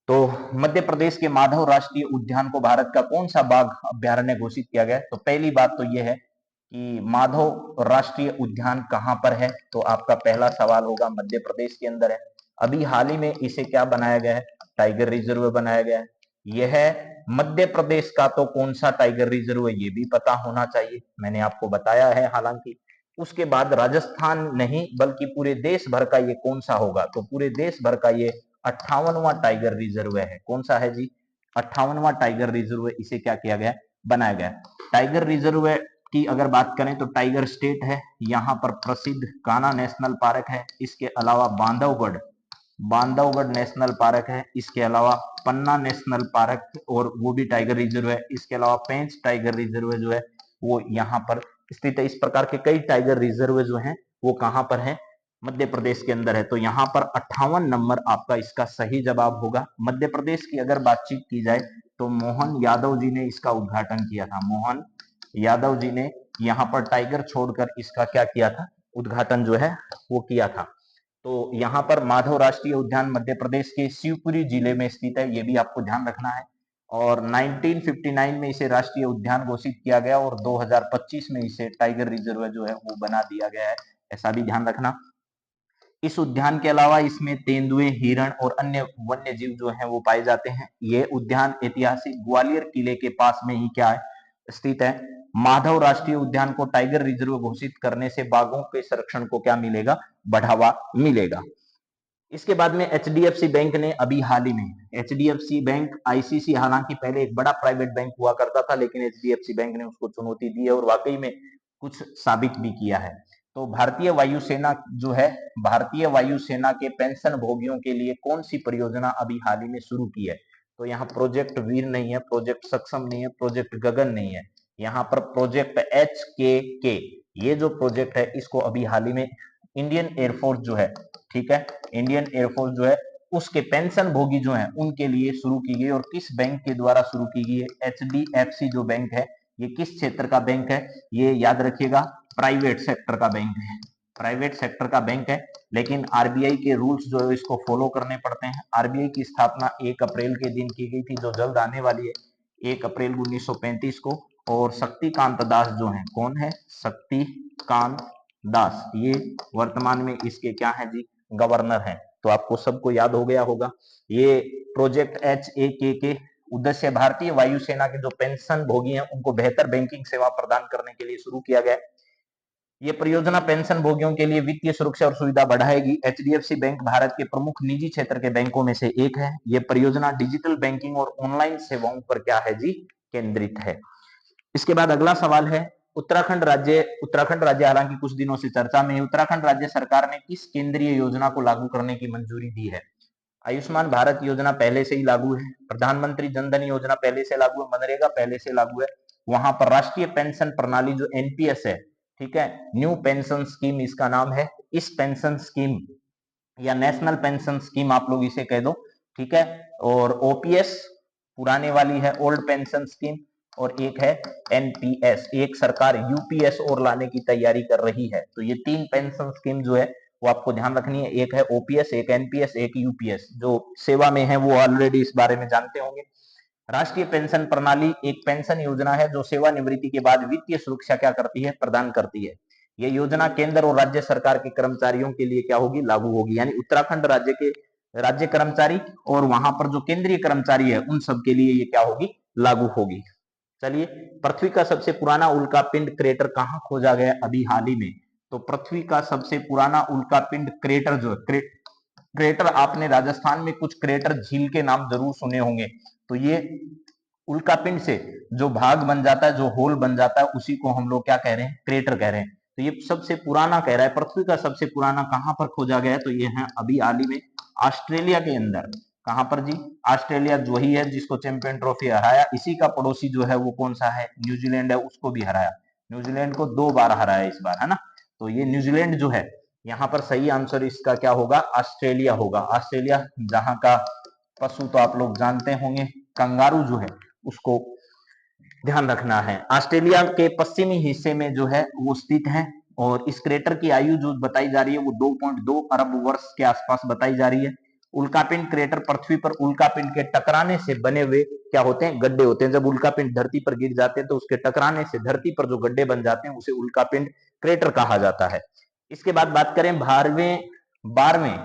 तो मध्य प्रदेश के माधव राष्ट्रीय उद्यान को भारत का कौन सा बाघ अभ्यारण्य घोषित किया गया है? तो पहली बात तो यह है कि माधव राष्ट्रीय उद्यान कहां पर है, तो आपका पहला सवाल होगा मध्य प्रदेश के अंदर है। अभी हाल ही में इसे क्या बनाया गया है, टाइगर रिजर्व बनाया गया है। यह मध्य प्रदेश का तो कौन सा टाइगर रिजर्व है ये भी पता होना चाहिए, मैंने आपको बताया है हालांकि। उसके बाद राजस्थान नहीं बल्कि पूरे देश भर का ये कौन सा होगा, तो पूरे देश भर का ये 58वां टाइगर रिजर्व है। कौन सा है जी, 58वां टाइगर रिजर्व, इसे क्या किया गया, बनाया गया। टाइगर रिजर्व की अगर बात करें तो टाइगर स्टेट है, यहाँ पर प्रसिद्ध कान्हा नेशनल पार्क है, इसके अलावा बांधवगढ़, बांधवगढ़ नेशनल पार्क है, इसके अलावा पन्ना नेशनल पार्क और वो भी टाइगर रिजर्व है, इसके अलावा पेंच टाइगर रिजर्व जो है वो यहाँ पर स्थित है। इस प्रकार के कई टाइगर रिजर्व जो हैं वो कहां पर हैं, मध्य प्रदेश के अंदर है। तो यहाँ पर 58 नंबर आपका इसका सही जवाब होगा। मध्य प्रदेश की अगर बातचीत की जाए तो मोहन यादव जी ने इसका उद्घाटन किया था, मोहन यादव जी ने यहाँ पर टाइगर छोड़कर इसका क्या किया था, उद्घाटन जो है वो किया था। तो यहाँ पर माधव राष्ट्रीय उद्यान मध्य प्रदेश के शिवपुरी जिले में स्थित है, ये भी आपको ध्यान रखना है। और 1959 में इसे राष्ट्रीय उद्यान घोषित किया गया और 2025 में इसे टाइगर रिजर्व जो है वो बना दिया गया है, ऐसा भी ध्यान रखना। इस उद्यान के अलावा इसमें तेंदुए, हिरण और अन्य वन्य जीव जो हैं वो पाए जाते हैं। ये उद्यान ऐतिहासिक ग्वालियर किले के पास में ही क्या है, स्थित है। माधव राष्ट्रीय उद्यान को टाइगर रिजर्व घोषित करने से बाघों के संरक्षण को क्या मिलेगा, बढ़ावा मिलेगा। इसके बाद में एचडीएफसी बैंक ने अभी हाल ही में, एचडीएफसी बैंक आईसीसी हालांकि पहले एक बड़ा प्राइवेट बैंक हुआ करता था, लेकिन एचडीएफसी बैंक ने उसको चुनौती दी है और वाकई में कुछ साबित भी किया है। तो भारतीय वायुसेना जो है, भारतीय वायुसेना के पेंशन भोगियों के लिए कौन सी परियोजना अभी हाल ही में शुरू की है, तो यहाँ प्रोजेक्ट वीर नहीं है, प्रोजेक्ट सक्षम नहीं है, प्रोजेक्ट गगन नहीं है, यहाँ पर प्रोजेक्ट HKK, ये जो प्रोजेक्ट है इसको अभी हाल ही में इंडियन एयरफोर्स जो है, ठीक है, इंडियन एयरफोर्स जो है उसके पेंशन भोगी जो है उनके लिए शुरू की गई। और किस बैंक के द्वारा शुरू की गई है, एचडीएफसी जो बैंक है ये किस क्षेत्र का बैंक है, ये याद रखिएगा, प्राइवेट सेक्टर का बैंक है, प्राइवेट सेक्टर का बैंक है। लेकिन आरबीआई के रूल्स जो है इसको फॉलो करने पड़ते हैं। आरबीआई की स्थापना 1 अप्रैल के दिन की गई थी, जो जल्द आने वाली है, 1 अप्रैल 1935 को। और शक्तिकांत दास जो है, कौन है, शक्तिकांत दास, ये वर्तमान में इसके क्या है जी, गवर्नर है। तो आपको सबको याद हो गया होगा। ये प्रोजेक्ट HAK के उद्देश्य भारतीय वायुसेना के जो पेंशन भोगी हैं उनको बेहतर बैंकिंग सेवा प्रदान करने के लिए शुरू किया गया। ये परियोजना पेंशन भोगियों के लिए वित्तीय सुरक्षा और सुविधा बढ़ाएगी। एचडीएफसी बैंक भारत के प्रमुख निजी क्षेत्र के बैंकों में से एक है। ये परियोजना डिजिटल बैंकिंग और ऑनलाइन सेवाओं पर क्या है जी, केंद्रित है। इसके बाद अगला सवाल है, उत्तराखंड राज्य हालांकि कुछ दिनों से चर्चा में है। उत्तराखंड राज्य सरकार ने किस केंद्रीय योजना को लागू करने की मंजूरी दी है? आयुष्मान भारत योजना पहले से ही लागू है, प्रधानमंत्री जन धन योजना पहले से लागू है, मनरेगा पहले से लागू है। वहां पर राष्ट्रीय पेंशन प्रणाली जो एनपीएस है, ठीक है, न्यू पेंशन स्कीम इसका नाम है। इस पेंशन स्कीम या नेशनल पेंशन स्कीम आप लोग इसे कह दो, ठीक है। और ओपीएस पुराने वाली है, ओल्ड पेंशन स्कीम, और एक है एनपीएस, एक सरकार यूपीएस और लाने की तैयारी कर रही है। तो ये 3 पेंशन स्कीम जो है वो आपको ध्यान रखनी है, एक है ओपीएस, एक एनपीएस, एक यूपीएस। जो सेवा में है वो ऑलरेडी इस बारे में जानते होंगे। राष्ट्रीय पेंशन प्रणाली एक पेंशन योजना है जो सेवानिवृत्ति के बाद वित्तीय सुरक्षा क्या करती है, प्रदान करती है। ये योजना केंद्र और राज्य सरकार के कर्मचारियों के लिए क्या होगी, लागू होगी। यानी उत्तराखंड राज्य के राज्य कर्मचारी और वहां पर जो केंद्रीय कर्मचारी है उन सब के लिए ये क्या होगी, लागू होगी। चलिए, पृथ्वी का सबसे पुराना उल्का पिंड क्रेटर कहां खोजा गया अभी हाल ही में? तो पृथ्वी का सबसे पुराना उल्का पिंड क्रेटर जो क्रेटर आपने राजस्थान में कुछ क्रेटर झील के नाम जरूर सुने होंगे। तो ये उल्कापिंड से जो भाग बन जाता है, जो होल बन जाता है, उसी को हम लोग क्या कह रहे हैं, क्रेटर कह रहे हैं। तो ये सबसे पुराना कह रहा है, पृथ्वी का सबसे पुराना कहां पर खोजा गया है, तो ये है अभी हाल ही में ऑस्ट्रेलिया के अंदर। कहां पर जी? ऑस्ट्रेलिया जो ही है जिसको चैंपियन ट्रॉफी हराया, इसी का पड़ोसी जो है वो कौन सा है, न्यूजीलैंड है, उसको भी हराया। न्यूजीलैंड को 2 बार हराया इस बार, है ना। तो ये न्यूजीलैंड जो है, यहाँ पर सही आंसर इसका क्या होगा, ऑस्ट्रेलिया होगा। ऑस्ट्रेलिया जहां का पशु तो आप लोग जानते होंगे, कंगारू जो है उसको ध्यान रखना है। ऑस्ट्रेलिया के पश्चिमी हिस्से में जो है वो स्थित है, और इस क्रेटर की आयु जो बताई जा रही है वो 2.2 अरब वर्ष के आसपास बताई जा रही है। उल्कापिंड क्रेटर पृथ्वी पर उल्कापिंड के टकराने से बने हुए क्या होते हैं, गड्ढे होते हैं। जब उल्कापिंड धरती पर गिर जाते हैं तो उसके टकराने से धरती पर जो गड्ढे बन जाते हैं उसे उल्कापिंड क्रेटर कहा जाता है। इसके बाद बात करें 12वें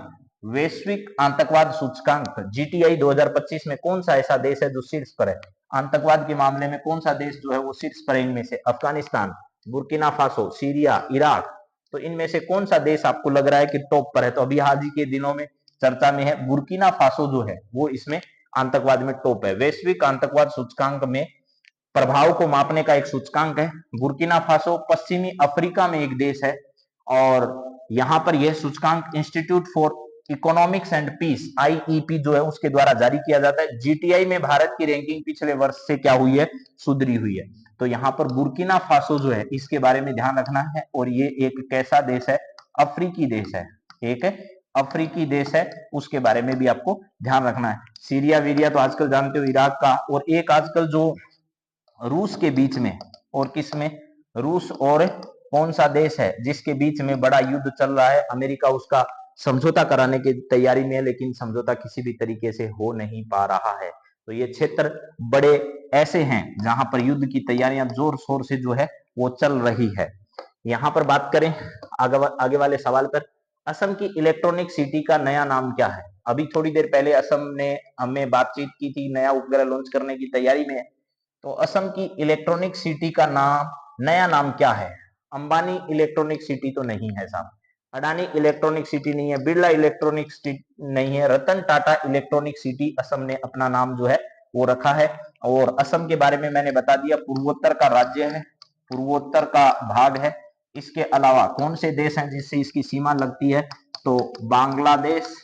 वैश्विक आतंकवाद सूचकांक जीटीआई 2025 में कौन सा ऐसा देश है जो शीर्ष पर है? आतंकवाद के मामले में कौन सा देश जो है वो शीर्ष पर है इनमें से? Afghanistan, Burkina Faso, Syria, Iraq. तो इनमें से कौन सा देश आपको लग रहा है कि टॉप पर है? तो अभी हाल ही के दिनों में चर्चा में है, बुर्किना फासो जो है वो इसमें आतंकवाद में टॉप है। वैश्विक आतंकवाद सूचकांक में प्रभाव को मापने का एक सूचकांक है। बुर्किना फासो पश्चिमी अफ्रीका में एक देश है, और यहां पर यह सूचकांक institute for economics and peace IEP जो है उसके द्वारा जारी किया जाता है। जीटीआई में भारत की रैंकिंग पिछले वर्ष से क्या हुई है, सुधरी हुई है। तो यहाँ पर बुर्किना फासो जो है इसके बारे में ध्यान रखना है, और ये एक कैसा देश है, अफ्रीकी देश है, एक अफ्रीकी देश है, उसके बारे में भी आपको ध्यान रखना है। सीरिया वीरिया तो आजकल जानते हो, इराक का, और एक आजकल जो रूस के बीच में, और किसमें, रूस और कौन सा देश है जिसके बीच में बड़ा युद्ध चल रहा है, अमेरिका उसका समझौता कराने की तैयारी में है, लेकिन समझौता किसी भी तरीके से हो नहीं पा रहा है। तो ये क्षेत्र बड़े ऐसे हैं जहां पर युद्ध की तैयारियां जोर शोर से जो है वो चल रही है। यहां पर बात करें आगे वाले सवाल पर, असम की इलेक्ट्रॉनिक सिटी का नया नाम क्या है? अभी थोड़ी देर पहले असम ने हमें बातचीत की थी, नया उपग्रह लॉन्च करने की तैयारी में है। तो असम की इलेक्ट्रॉनिक सिटी का नया नाम क्या है? अंबानी इलेक्ट्रॉनिक सिटी तो नहीं है साहब, अडानी इलेक्ट्रॉनिक सिटी नहीं है, बिरला इलेक्ट्रॉनिक सिटी नहीं है, रतन टाटा इलेक्ट्रॉनिक सिटी असम ने अपना नाम जो है वो रखा है। और असम के बारे में मैंने बता दिया, पूर्वोत्तर का राज्य है, पूर्वोत्तर का भाग है। इसके अलावा कौन से देश हैं जिससे इसकी सीमा लगती है? तो बांग्लादेश,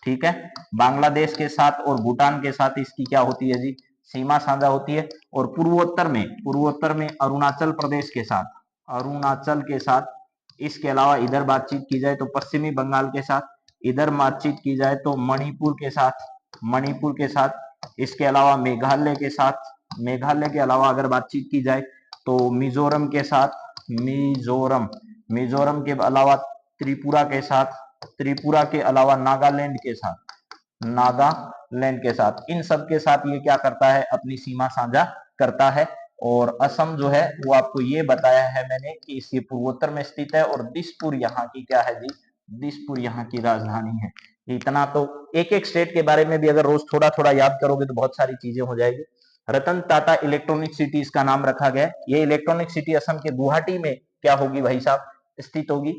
ठीक है, बांग्लादेश के साथ और भूटान के साथ इसकी क्या होती है जी, सीमा साझा होती है। और पूर्वोत्तर में अरुणाचल प्रदेश के साथ, अरुणाचल के साथ, इसके अलावा इधर बातचीत की जाए तो पश्चिमी बंगाल के साथ, इधर बातचीत की जाए तो मणिपुर के साथ, मणिपुर के साथ, इसके अलावा मेघालय के साथ, मेघालय के अलावा अगर बातचीत की जाए तो मिजोरम के साथ, मिजोरम, मिजोरम के अलावा त्रिपुरा के साथ, त्रिपुरा के अलावा नागालैंड के साथ, नागालैंड के साथ, इन सब के साथ ये क्या करता है, अपनी सीमा साझा करता है। और असम जो है वो आपको ये बताया है मैंने कि इसके पूर्वोत्तर में स्थित है, और दिसपुर यहाँ की क्या है जी, दिसपुर यहाँ की राजधानी है। इतना तो एक एक स्टेट के बारे में भी अगर रोज थोड़ा थोड़ा याद करोगे तो बहुत सारी चीजें हो जाएगी। रतन टाटा इलेक्ट्रॉनिक सिटी इसका नाम रखा गया। ये इलेक्ट्रॉनिक सिटी असम के गुवाहाटी में क्या होगी भाई साहब, स्थित होगी।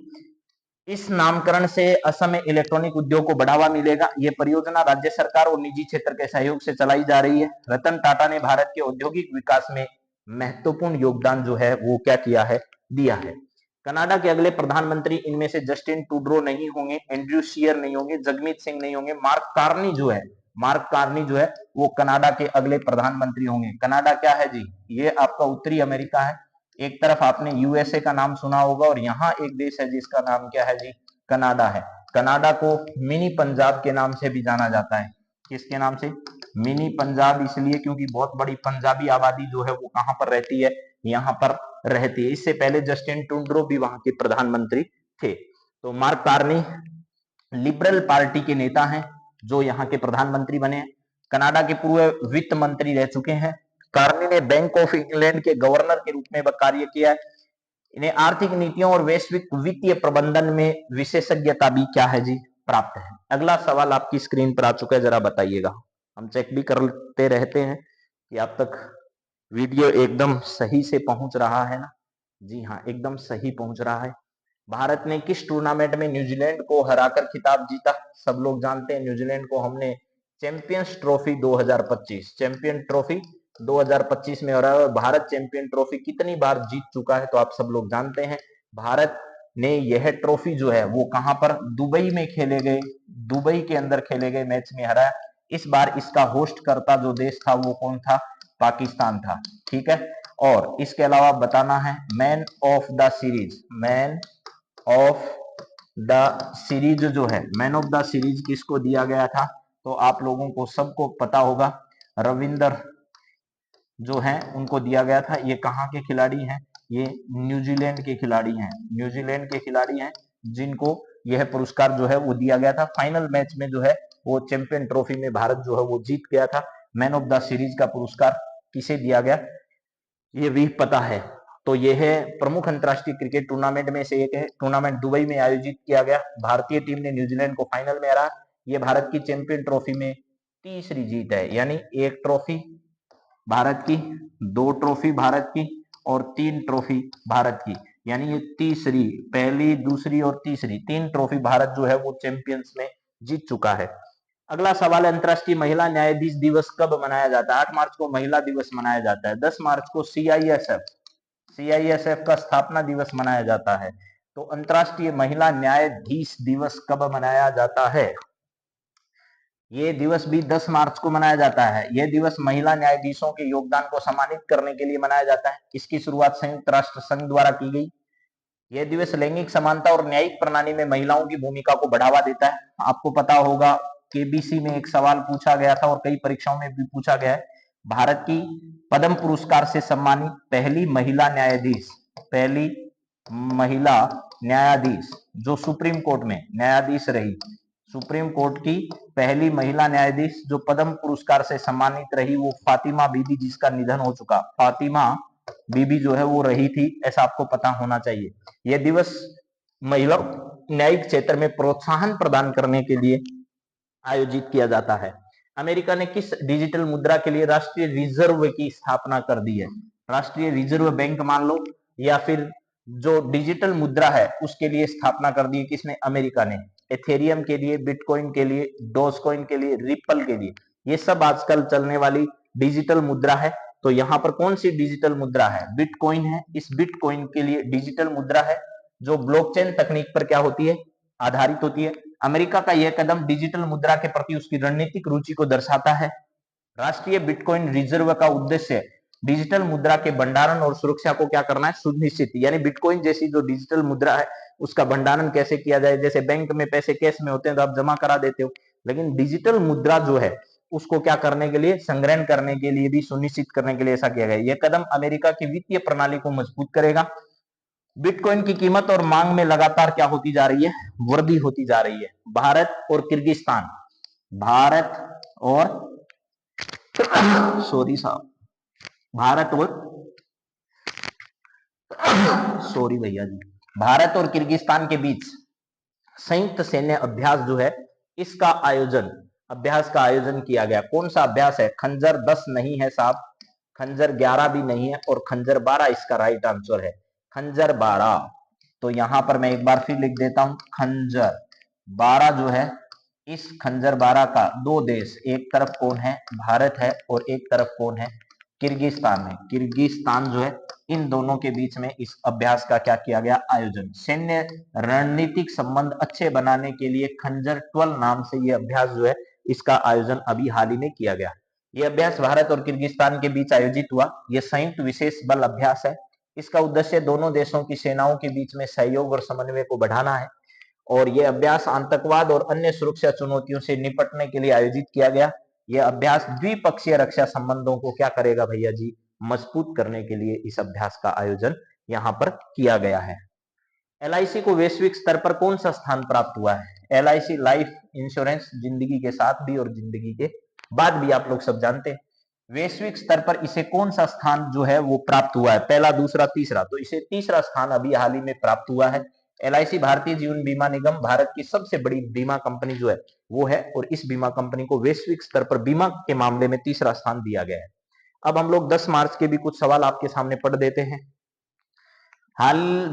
इस नामकरण से असम में इलेक्ट्रॉनिक उद्योग को बढ़ावा मिलेगा। ये परियोजना राज्य सरकार और निजी क्षेत्र के सहयोग से चलाई जा रही है। रतन टाटा ने भारत के औद्योगिक विकास में महत्वपूर्ण योगदान जो है वो क्या किया है, दिया है। कनाडा के अगले प्रधानमंत्री इनमें से जस्टिन ट्रूडो नहीं होंगे, एंड्रयू शियर नहीं होंगे, जगमीत सिंह नहीं होंगे, मार्क कार्नी जो है, मार्क कार्नी जो है वो कनाडा के अगले प्रधानमंत्री होंगे। कनाडा क्या है जी, ये आपका उत्तरी अमेरिका है। एक तरफ आपने यूएसए का नाम सुना होगा, और यहाँ एक देश है जिसका नाम क्या है जी, कनाडा है। कनाडा को मिनी पंजाब के नाम से भी जाना जाता है। किसके नाम से? मिनी पंजाब, इसलिए क्योंकि बहुत बड़ी पंजाबी आबादी जो है वो कहां पर रहती है, यहाँ पर रहती है। इससे पहले जस्टिन ट्रूडो भी वहां के प्रधानमंत्री थे। तो मार्क कार्नी लिबरल पार्टी के नेता हैं जो यहाँ के प्रधानमंत्री बने। कनाडा के पूर्व वित्त मंत्री रह चुके हैं। कार्नी ने बैंक ऑफ इंग्लैंड के गवर्नर के रूप में कार्य किया है। इन्हें आर्थिक नीतियों और वैश्विक वित्तीय प्रबंधन में विशेषज्ञता भी क्या है जी, प्राप्त है। अगला सवाल आपकी स्क्रीन पर आ चुका है, जरा बताइएगा। हम चेक भी करते रहते हैं कि आप तक वीडियो एकदम सही से पहुंच रहा है ना। जी हाँ, एकदम सही पहुंच रहा है। भारत ने किस टूर्नामेंट में न्यूजीलैंड को हराकर खिताब जीता? सब लोग जानते हैं न्यूजीलैंड को हमने चैंपियंस ट्रॉफी 2025, चैंपियन ट्रॉफी 2025 में हो रहा है। और भारत चैंपियन ट्रॉफी कितनी बार जीत चुका है तो आप सब लोग जानते हैं। भारत ने यह ट्रॉफी जो है वो कहां पर, दुबई में खेले गए, दुबई के अंदर खेले गए मैच में हराया। इस बार इसका होस्ट करता जो देश था वो कौन था, पाकिस्तान था। ठीक है, और इसके अलावा बताना है man of the series, man of the series जो है, मैन ऑफ द सीरीज किसको दिया गया था, तो आप लोगों को सबको पता होगा, रविंदर जो है उनको दिया गया था। ये कहाँ के खिलाड़ी हैं, ये न्यूजीलैंड के खिलाड़ी हैं, न्यूजीलैंड के खिलाड़ी हैं जिनको यह पुरस्कार जो है वो दिया गया था। फाइनल मैच में जो है वो चैंपियन ट्रॉफी में भारत जो है वो जीत गया था। मैन ऑफ द सीरीज का पुरस्कार किसे दिया गया ये भी पता है। तो यह है प्रमुख अंतरराष्ट्रीय क्रिकेट टूर्नामेंट में से एक है। टूर्नामेंट दुबई में आयोजित किया गया। भारतीय टीम ने न्यूजीलैंड को फाइनल में हराया। यह भारत की चैंपियन ट्रॉफी में तीसरी जीत है, यानी एक ट्रॉफी भारत की, दो ट्रॉफी भारत की और तीन ट्रॉफी भारत की, यानी ये तीसरी, पहली, दूसरी और तीसरी, तीन ट्रॉफी भारत जो है वो चैंपियंस में जीत चुका है। अगला सवाल है, अंतरराष्ट्रीय महिला न्यायाधीश दिवस कब मनाया जाता है? 8 मार्च को महिला दिवस मनाया जाता है। 10 मार्च को सीआईएसएफ का स्थापना दिवस मनाया जाता है। तो अंतरराष्ट्रीय महिला न्यायाधीश दिवस कब मनाया जाता है? ये दिवस भी 10 मार्च को मनाया जाता है। यह दिवस महिला न्यायाधीशों के योगदान को सम्मानित करने के लिए मनाया जाता है। इसकी शुरुआत संयुक्त राष्ट्र संघ द्वारा की गई। यह दिवस लैंगिक समानता और न्यायिक प्रणाली में महिलाओं की भूमिका को बढ़ावा देता है। आपको पता होगा केबीसी में एक सवाल पूछा गया था और कई परीक्षाओं में भी पूछा गया है। भारत की पद्म पुरस्कार से सम्मानित पहली महिला न्यायाधीश, पहली महिला न्यायाधीश जो सुप्रीम कोर्ट में न्यायाधीश रही, सुप्रीम कोर्ट की पहली महिला न्यायाधीश जो पद्म पुरस्कार से सम्मानित रही, वो फातिमा बीबी, जिसका निधन हो चुका, फातिमा बीबी जो है वो रही थी, ऐसा आपको पता होना चाहिए। यह दिवस महिला न्यायिक क्षेत्र में प्रोत्साहन प्रदान करने के लिए आयोजित किया जाता है। अमेरिका ने किस डिजिटल मुद्रा के लिए राष्ट्रीय रिजर्व की स्थापना कर दी है? राष्ट्रीय रिजर्व बैंक मान लो, या फिर जो डिजिटल मुद्रा है उसके लिए स्थापना कर दी है किसने? अमेरिका ने। एथेरियम के लिए, बिटकॉइन के लिए, डोजकॉइन के लिए, रिपल के लिए, ये सब आजकल चलने वाली डिजिटल मुद्रा है। तो यहाँ पर कौन सी डिजिटल मुद्रा है? बिटकॉइन है। इस बिटकॉइन के लिए डिजिटल मुद्रा है जो ब्लॉकचेन तकनीक पर क्या होती है? आधारित होती है। अमेरिका का यह कदम डिजिटल मुद्रा के प्रति उसकी रणनीतिक रुचि को दर्शाता है। राष्ट्रीय बिटकॉइन रिजर्व का उद्देश्य डिजिटल मुद्रा के भंडारण और सुरक्षा को क्या करना है? सुनिश्चित, यानी बिटकॉइन जैसी जो डिजिटल मुद्रा है उसका भंडारण कैसे किया जाए। जैसे बैंक में पैसे कैश में होते हैं तो आप जमा करा देते हो, लेकिन डिजिटल मुद्रा जो है उसको क्या करने के लिए? संग्रहण करने के लिए भी, सुनिश्चित करने के लिए ऐसा किया गया। यह कदम अमेरिका की वित्तीय प्रणाली को मजबूत करेगा। बिटकॉइन की कीमत और मांग में लगातार क्या होती जा रही है? वृद्धि होती जा रही है। भारत और किर्गिस्तान, भारत और सॉरी साहब, भारत और सॉरी भैया जी, भारत और किर्गिस्तान के बीच संयुक्त सैन्य अभ्यास जो है इसका आयोजन, अभ्यास का आयोजन किया गया। कौन सा अभ्यास है? खंजर 10 नहीं है साहब, खंजर 11 भी नहीं है, और खंजर 12 इसका राइट आंसर है। खंजर 12। तो यहां पर मैं एक बार फिर लिख देता हूं, खंजर 12 जो है, इस खंजर 12 का दो देश, एक तरफ कौन है? भारत है, और एक तरफ कौन है? किर्गिस्तान है। किर्गिस्तान जो है, इन दोनों के बीच में इस अभ्यास का क्या किया गया? आयोजन। सैन्य रणनीतिक संबंध अच्छे बनाने के लिए खंजर 12 नाम से यह अभ्यास जो है इसका आयोजन अभी हाल ही में किया गया। यह अभ्यास भारत और किर्गिस्तान के बीच आयोजित हुआ। यह संयुक्त विशेष बल अभ्यास है। इसका उद्देश्य दोनों देशों की सेनाओं के बीच में सहयोग और समन्वय को बढ़ाना है, और यह अभ्यास आतंकवाद और अन्य सुरक्षा चुनौतियों से निपटने के लिए आयोजित किया गया। यह अभ्यास द्विपक्षीय रक्षा संबंधों को क्या करेगा भैया जी? मजबूत करने के लिए इस अभ्यास का आयोजन यहां पर किया गया है। एलआईसी को वैश्विक स्तर पर कौन सा स्थान प्राप्त हुआ है? एलआईसी लाइफ इंश्योरेंस, जिंदगी के साथ भी और जिंदगी के बाद भी, आप लोग सब जानते हैं। वैश्विक स्तर पर इसे कौन सा स्थान जो है वो प्राप्त हुआ है? पहला, दूसरा, तीसरा, तो इसे तीसरा स्थान अभी हाल ही में प्राप्त हुआ है। एलआईसी भारतीय जीवन बीमा निगम भारत की सबसे बड़ी बीमा कंपनी जो है वो है, और इस बीमा कंपनी को वैश्विक स्तर पर बीमा के मामले में तीसरा स्थान दिया गया है। अब हम लोग 10 मार्च के भी कुछ सवाल आपके सामने पढ़ देते हैं।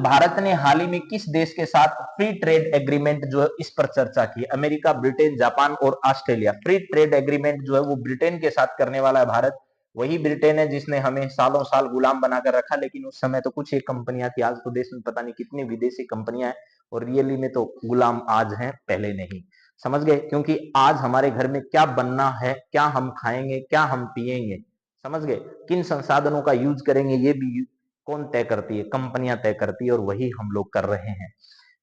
भारत ने हाल ही में किस देश के साथ फ्री ट्रेड एग्रीमेंट जो है इस पर चर्चा की? अमेरिका, ब्रिटेन, जापान और ऑस्ट्रेलिया। फ्री ट्रेड एग्रीमेंट जो है वो ब्रिटेन के साथ करने वाला है भारत, वही ब्रिटेन है जिसने हमें सालों साल गुलाम बनाकर रखा, लेकिन उस समय तो कुछ एक कंपनियां थी, आज तो देश में पता नहीं कितनी विदेशी कंपनियां हैं, और रियली में तो गुलाम आज हैं, पहले नहीं। समझ गए? क्योंकि आज हमारे घर में क्या बनना है, क्या हम खाएंगे, क्या हम पिएंगे, समझ गए, किन संसाधनों का यूज करेंगे, ये भी कौन तय करती है? कंपनियां तय करती है, और वही हम लोग कर रहे हैं।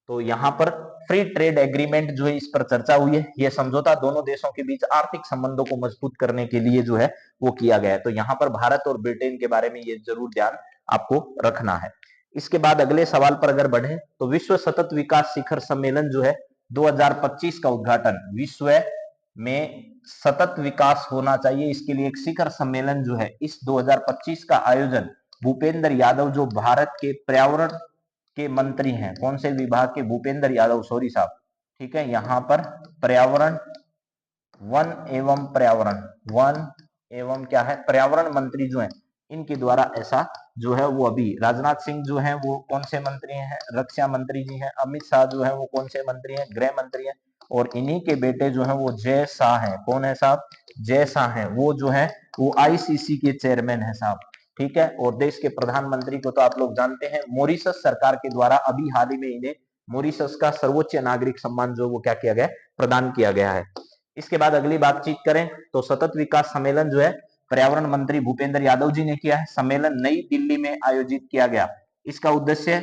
तो यहाँ पर फ्री ट्रेड एग्रीमेंट जो है, इस पर चर्चा हुई है। यह समझौता दोनों देशों के बीच आर्थिक संबंधों को मजबूत करने के लिए जो है वो किया गया है। तो यहाँ पर भारत और ब्रिटेन के बारे में ये जरूर ध्यान आपको रखना है। इसके बाद अगले सवाल पर अगर बढ़े तो विश्व सतत विकास शिखर सम्मेलन जो है 2025 का उद्घाटन, विश्व में सतत विकास होना चाहिए, इसके लिए एक शिखर सम्मेलन जो है इस 2025 का आयोजन भूपेंद्र यादव जो भारत के पर्यावरण के मंत्री हैं, कौन से विभाग के? भूपेंद्र यादव, सॉरी साहब, ठीक है, यहाँ पर पर्यावरण, वन एवं क्या है, पर्यावरण मंत्री जो है, इनके द्वारा ऐसा जो है वो अभी राजनाथ सिंह जो है वो कौन से मंत्री हैं? रक्षा मंत्री जी हैं। अमित शाह जो है वो कौन से मंत्री हैं? गृह मंत्री हैं। और इन्हीं के बेटे जो है वो जय शाह हैं। कौन है साहब? जय शाह हैं। वो जो है वो आईसीसी के चेयरमैन है साहब, ठीक है। और देश के प्रधानमंत्री को तो आप लोग जानते हैं, मॉरिशस सरकार के द्वारा अभी हाल ही में इन्हें मॉरिशस का सर्वोच्च नागरिक सम्मान जो वो क्या किया गया, प्रदान किया गया है। इसके बाद अगली बातचीत करें तो सतत विकास सम्मेलन जो है पर्यावरण मंत्री भूपेंद्र यादव जी ने किया है। सम्मेलन नई दिल्ली में आयोजित किया गया। इसका उद्देश्य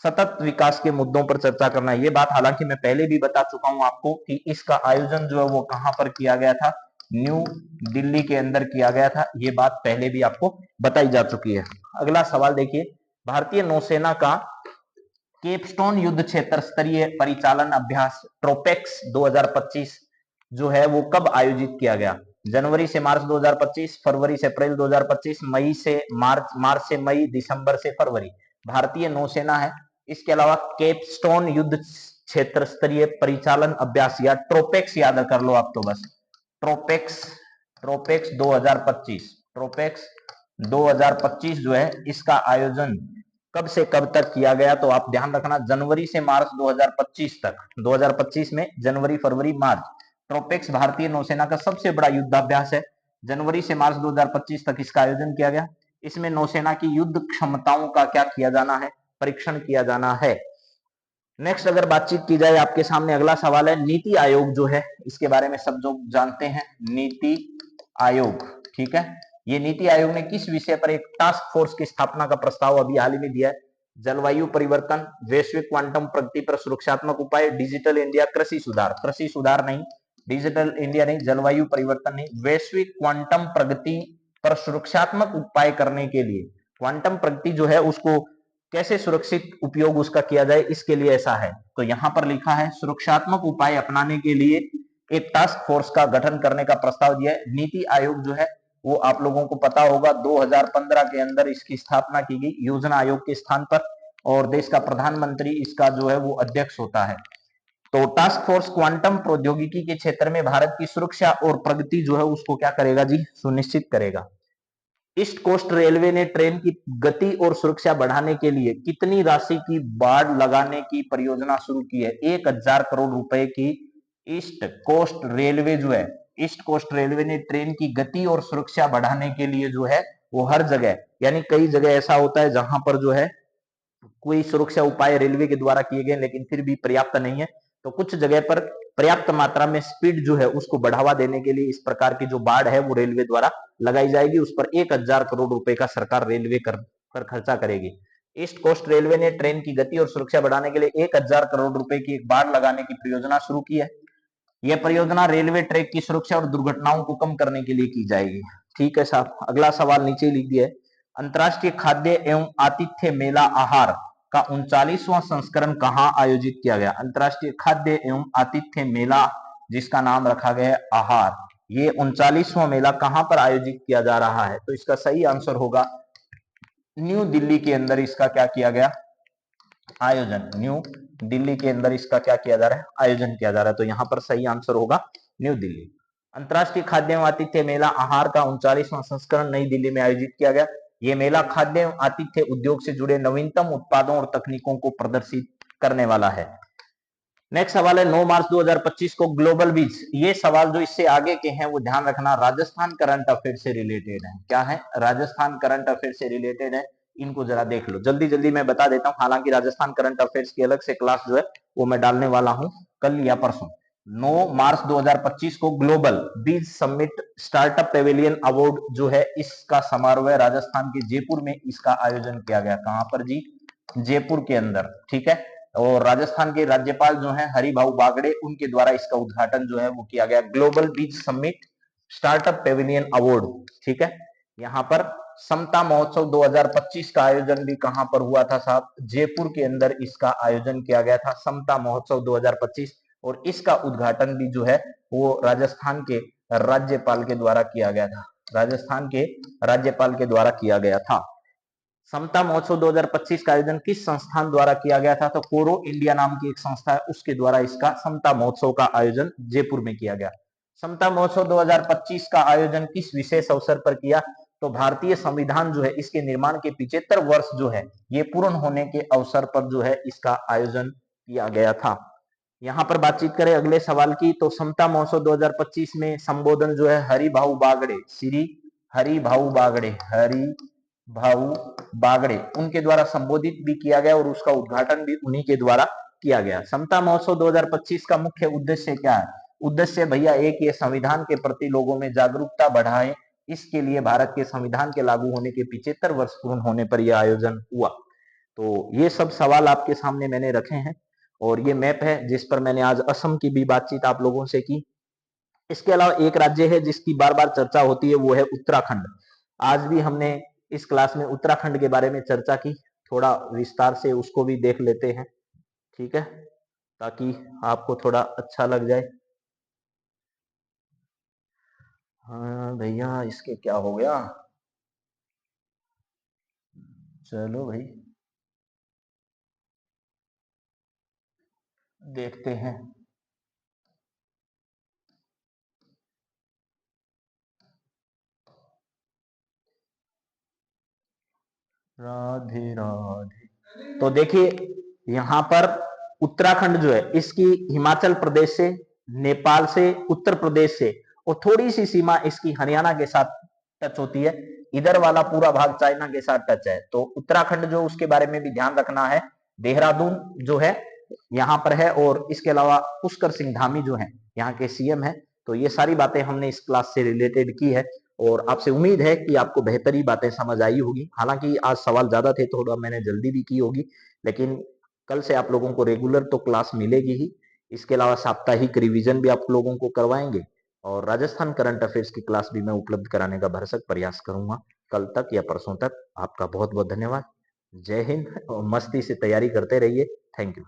सतत विकास के मुद्दों पर चर्चा करना है। ये बात हालांकि मैं पहले भी बता चुका हूं आपको कि इसका आयोजन जो है वो कहां पर किया गया था, न्यू दिल्ली के अंदर किया गया था। ये बात पहले भी आपको बताई जा चुकी है। अगला सवाल देखिए, भारतीय नौसेना का केपस्टोन युद्ध क्षेत्र स्तरीय परिचालन अभ्यास ट्रोपेक्स 2025 जो है वो कब आयोजित किया गया? जनवरी से मार्च 2025, फरवरी से अप्रैल 2025, मई से मार्च से मई, दिसंबर से फरवरी। भारतीय नौसेना है। इसके अलावा केपस्टोन युद्ध क्षेत्र स्तरीय परिचालन अभ्यास या ट्रोपेक्स याद कर लो आप तो बस, ट्रोपेक्स, ट्रोपेक्स 2025, ट्रोपेक्स 2025 जो है इसका आयोजन कब से कब तक किया गया? तो आप ध्यान रखना, जनवरी से मार्च 2025 तक, 2025 में जनवरी, फरवरी, मार्च। ट्रोपेक्स भारतीय नौसेना का सबसे बड़ा युद्धाभ्यास है। जनवरी से मार्च 2025 तक इसका आयोजन किया गया। इसमें नौसेना की युद्ध क्षमताओं का क्या किया जाना है? परीक्षण किया जाना है। नेक्स्ट अगर बातचीत की जाए, आपके सामने अगला सवाल है, नीति आयोग जो है इसके बारे में सब जो जानते हैं, नीति आयोग, ठीक है। ये नीति आयोग ने किस विषय पर एक टास्क फोर्स की स्थापना का प्रस्ताव अभी हाल ही में दिया है? जलवायु परिवर्तन, वैश्विक क्वांटम प्रगति पर सुरक्षात्मक उपाय, डिजिटल इंडिया, कृषि सुधार। कृषि सुधार नहीं, डिजिटल इंडिया नहीं, जलवायु परिवर्तन नहीं, वैश्विक क्वांटम प्रगति पर सुरक्षात्मक उपाय करने के लिए, क्वांटम प्रगति जो है उसको कैसे सुरक्षित उपयोग उसका किया जाए, इसके लिए ऐसा है। तो यहां पर लिखा है सुरक्षात्मक उपाय अपनाने के लिए एक टास्क फोर्स का गठन करने का प्रस्ताव दिया है। नीति आयोग जो है वो आप लोगों को पता होगा 2015 के अंदर इसकी स्थापना की गई योजना आयोग के स्थान पर, और देश का प्रधानमंत्री इसका जो है वो अध्यक्ष होता है। तो टास्क फोर्स क्वांटम प्रौद्योगिकी के क्षेत्र में भारत की सुरक्षा और प्रगति जो है उसको क्या करेगा जी? सुनिश्चित करेगा। ईस्ट कोस्ट रेलवे ने ट्रेन की गति और सुरक्षा बढ़ाने के लिए कितनी राशि की बाड़ लगाने की परियोजना शुरू की है? 1000 करोड़ रुपए की ईस्ट कोस्ट रेलवे जो है, ईस्ट कोस्ट रेलवे ने ट्रेन की गति और सुरक्षा बढ़ाने के लिए जो है वो हर जगह, यानी कई जगह ऐसा होता है जहां पर जो है कोई सुरक्षा उपाय रेलवे के द्वारा किए गए लेकिन फिर भी पर्याप्त नहीं है, तो कुछ जगह पर पर्याप्त मात्रा में स्पीड जो है उसको बढ़ावा देने के लिए इस प्रकार की जो बाड़ है वो रेलवे द्वारा लगाई जाएगी। उस पर 1000 करोड़ रुपए का सरकार रेलवे पर खर्चा करेगी। ईस्ट कोस्ट रेलवे ने ट्रेन की गति और सुरक्षा बढ़ाने के लिए 1000 करोड़ रुपए की एक बाड़ लगाने की परियोजना शुरू की है। यह परियोजना रेलवे ट्रैक की सुरक्षा और दुर्घटनाओं को कम करने के लिए की जाएगी। ठीक है साहब, अगला सवाल नीचे लिख दिया है, अंतर्राष्ट्रीय खाद्य एवं आतिथ्य मेला आहार का 39वां संस्करण कहां आयोजित किया गया? अंतर्राष्ट्रीय खाद्य एवं आतिथ्य मेला जिसका नाम रखा गया है आहार, ये 39वां मेला कहां पर आयोजित किया जा रहा है? तो इसका सही आंसर होगा न्यू दिल्ली के अंदर इसका क्या किया गया? आयोजन। न्यू दिल्ली के अंदर इसका क्या किया जा रहा है? आयोजन किया जा रहा है। तो यहां पर सही आंसर होगा न्यू दिल्ली। अंतर्राष्ट्रीय खाद्य एवं आतिथ्य मेला आहार का 39वां संस्करण नई दिल्ली में आयोजित किया गया। यह मेला खाद्य एवं आतिथ्य उद्योग से जुड़े नवीनतम उत्पादों और तकनीकों को प्रदर्शित करने वाला है। नेक्स्ट सवाल है 9 मार्च 2025 को ग्लोबल बीच। ये सवाल जो इससे आगे के हैं वो ध्यान रखना, राजस्थान करंट अफेयर से रिलेटेड है। क्या है? राजस्थान करंट अफेयर से रिलेटेड है। इनको जरा देख लो, जल्दी जल्दी मैं बता देता हूँ। हालांकि राजस्थान करंट अफेयर्स की अलग से क्लास जो है वो मैं डालने वाला हूँ कल या परसों। 9 मार्च 2025 को ग्लोबल बीच समिट स्टार्टअप पेविलियन अवार्ड जो है इसका समारोह राजस्थान के जयपुर में इसका आयोजन किया गया। कहां पर जी? जयपुर के अंदर। ठीक है। और राजस्थान के राज्यपाल जो हैं हरिभाऊ बागड़े, उनके द्वारा इसका उद्घाटन जो है वो किया गया। ग्लोबल बीच समिट स्टार्टअप पेविलियन अवार्ड। ठीक है। यहाँ पर समता महोत्सव 2025 का आयोजन भी कहां पर हुआ था साहब? जयपुर के अंदर इसका आयोजन किया गया था, समता महोत्सव 2025। और इसका उद्घाटन भी जो है वो राजस्थान के राज्यपाल के द्वारा किया गया था। राजस्थान के राज्यपाल के द्वारा किया गया था। समता महोत्सव 2025 का आयोजन किस संस्थान द्वारा किया गया था? तो कोरो इंडिया नाम की एक संस्था है, उसके द्वारा इसका समता महोत्सव का आयोजन जयपुर में किया गया। समता महोत्सव 2025 का आयोजन किस विशेष अवसर पर किया? तो भारतीय संविधान जो है इसके निर्माण के 75 वर्ष जो है ये पूर्ण होने के अवसर पर जो है इसका आयोजन किया गया था। यहाँ पर बातचीत करें अगले सवाल की, तो समता महोत्सव 2025 में संबोधन जो है हरिभाऊ बागड़े, श्री हरिभाऊ बागड़े, हरिभाऊ बागड़े, उनके द्वारा संबोधित भी किया गया और उसका उद्घाटन भी उन्हीं के द्वारा किया गया। समता महोत्सव 2025 का मुख्य उद्देश्य क्या है? उद्देश्य भैया एक, ये संविधान के प्रति लोगों में जागरूकता बढ़ाए, इसके लिए भारत के संविधान के लागू होने के 75 वर्ष पूर्ण होने पर यह आयोजन हुआ। तो ये सब सवाल आपके सामने मैंने रखे हैं और ये मैप है जिस पर मैंने आज असम की भी बातचीत आप लोगों से की। इसके अलावा एक राज्य है जिसकी बार बार चर्चा होती है, वो है उत्तराखंड। आज भी हमने इस क्लास में उत्तराखंड के बारे में चर्चा की, थोड़ा विस्तार से उसको भी देख लेते हैं। ठीक है, ताकि आपको थोड़ा अच्छा लग जाए। हाँ भैया, इसके क्या हो गया? चलो भाई देखते हैं। राधे राधे। तो देखिए यहाँ पर उत्तराखंड जो है इसकी हिमाचल प्रदेश से, नेपाल से, उत्तर प्रदेश से और थोड़ी सी सीमा इसकी हरियाणा के साथ टच होती है। इधर वाला पूरा भाग चाइना के साथ टच है। तो उत्तराखंड जो, उसके बारे में भी ध्यान रखना है। देहरादून जो है यहाँ पर है और इसके अलावा पुष्कर सिंह धामी जो है यहाँ के सीएम है। तो ये सारी बातें हमने इस क्लास से रिलेटेड की है और आपसे उम्मीद है कि आपको बेहतरी बातें समझ आई होगी। हालांकि आज सवाल ज्यादा थे, थोड़ा मैंने जल्दी भी की होगी, लेकिन कल से आप लोगों को रेगुलर तो क्लास मिलेगी ही। इसके अलावा साप्ताहिक रिवीजन भी आप लोगों को करवाएंगे और राजस्थान करंट अफेयर्स की क्लास भी मैं उपलब्ध कराने का भरसक प्रयास करूंगा कल तक या परसों तक। आपका बहुत बहुत धन्यवाद। जय हिंद और मस्ती से तैयारी करते रहिए। Thank you.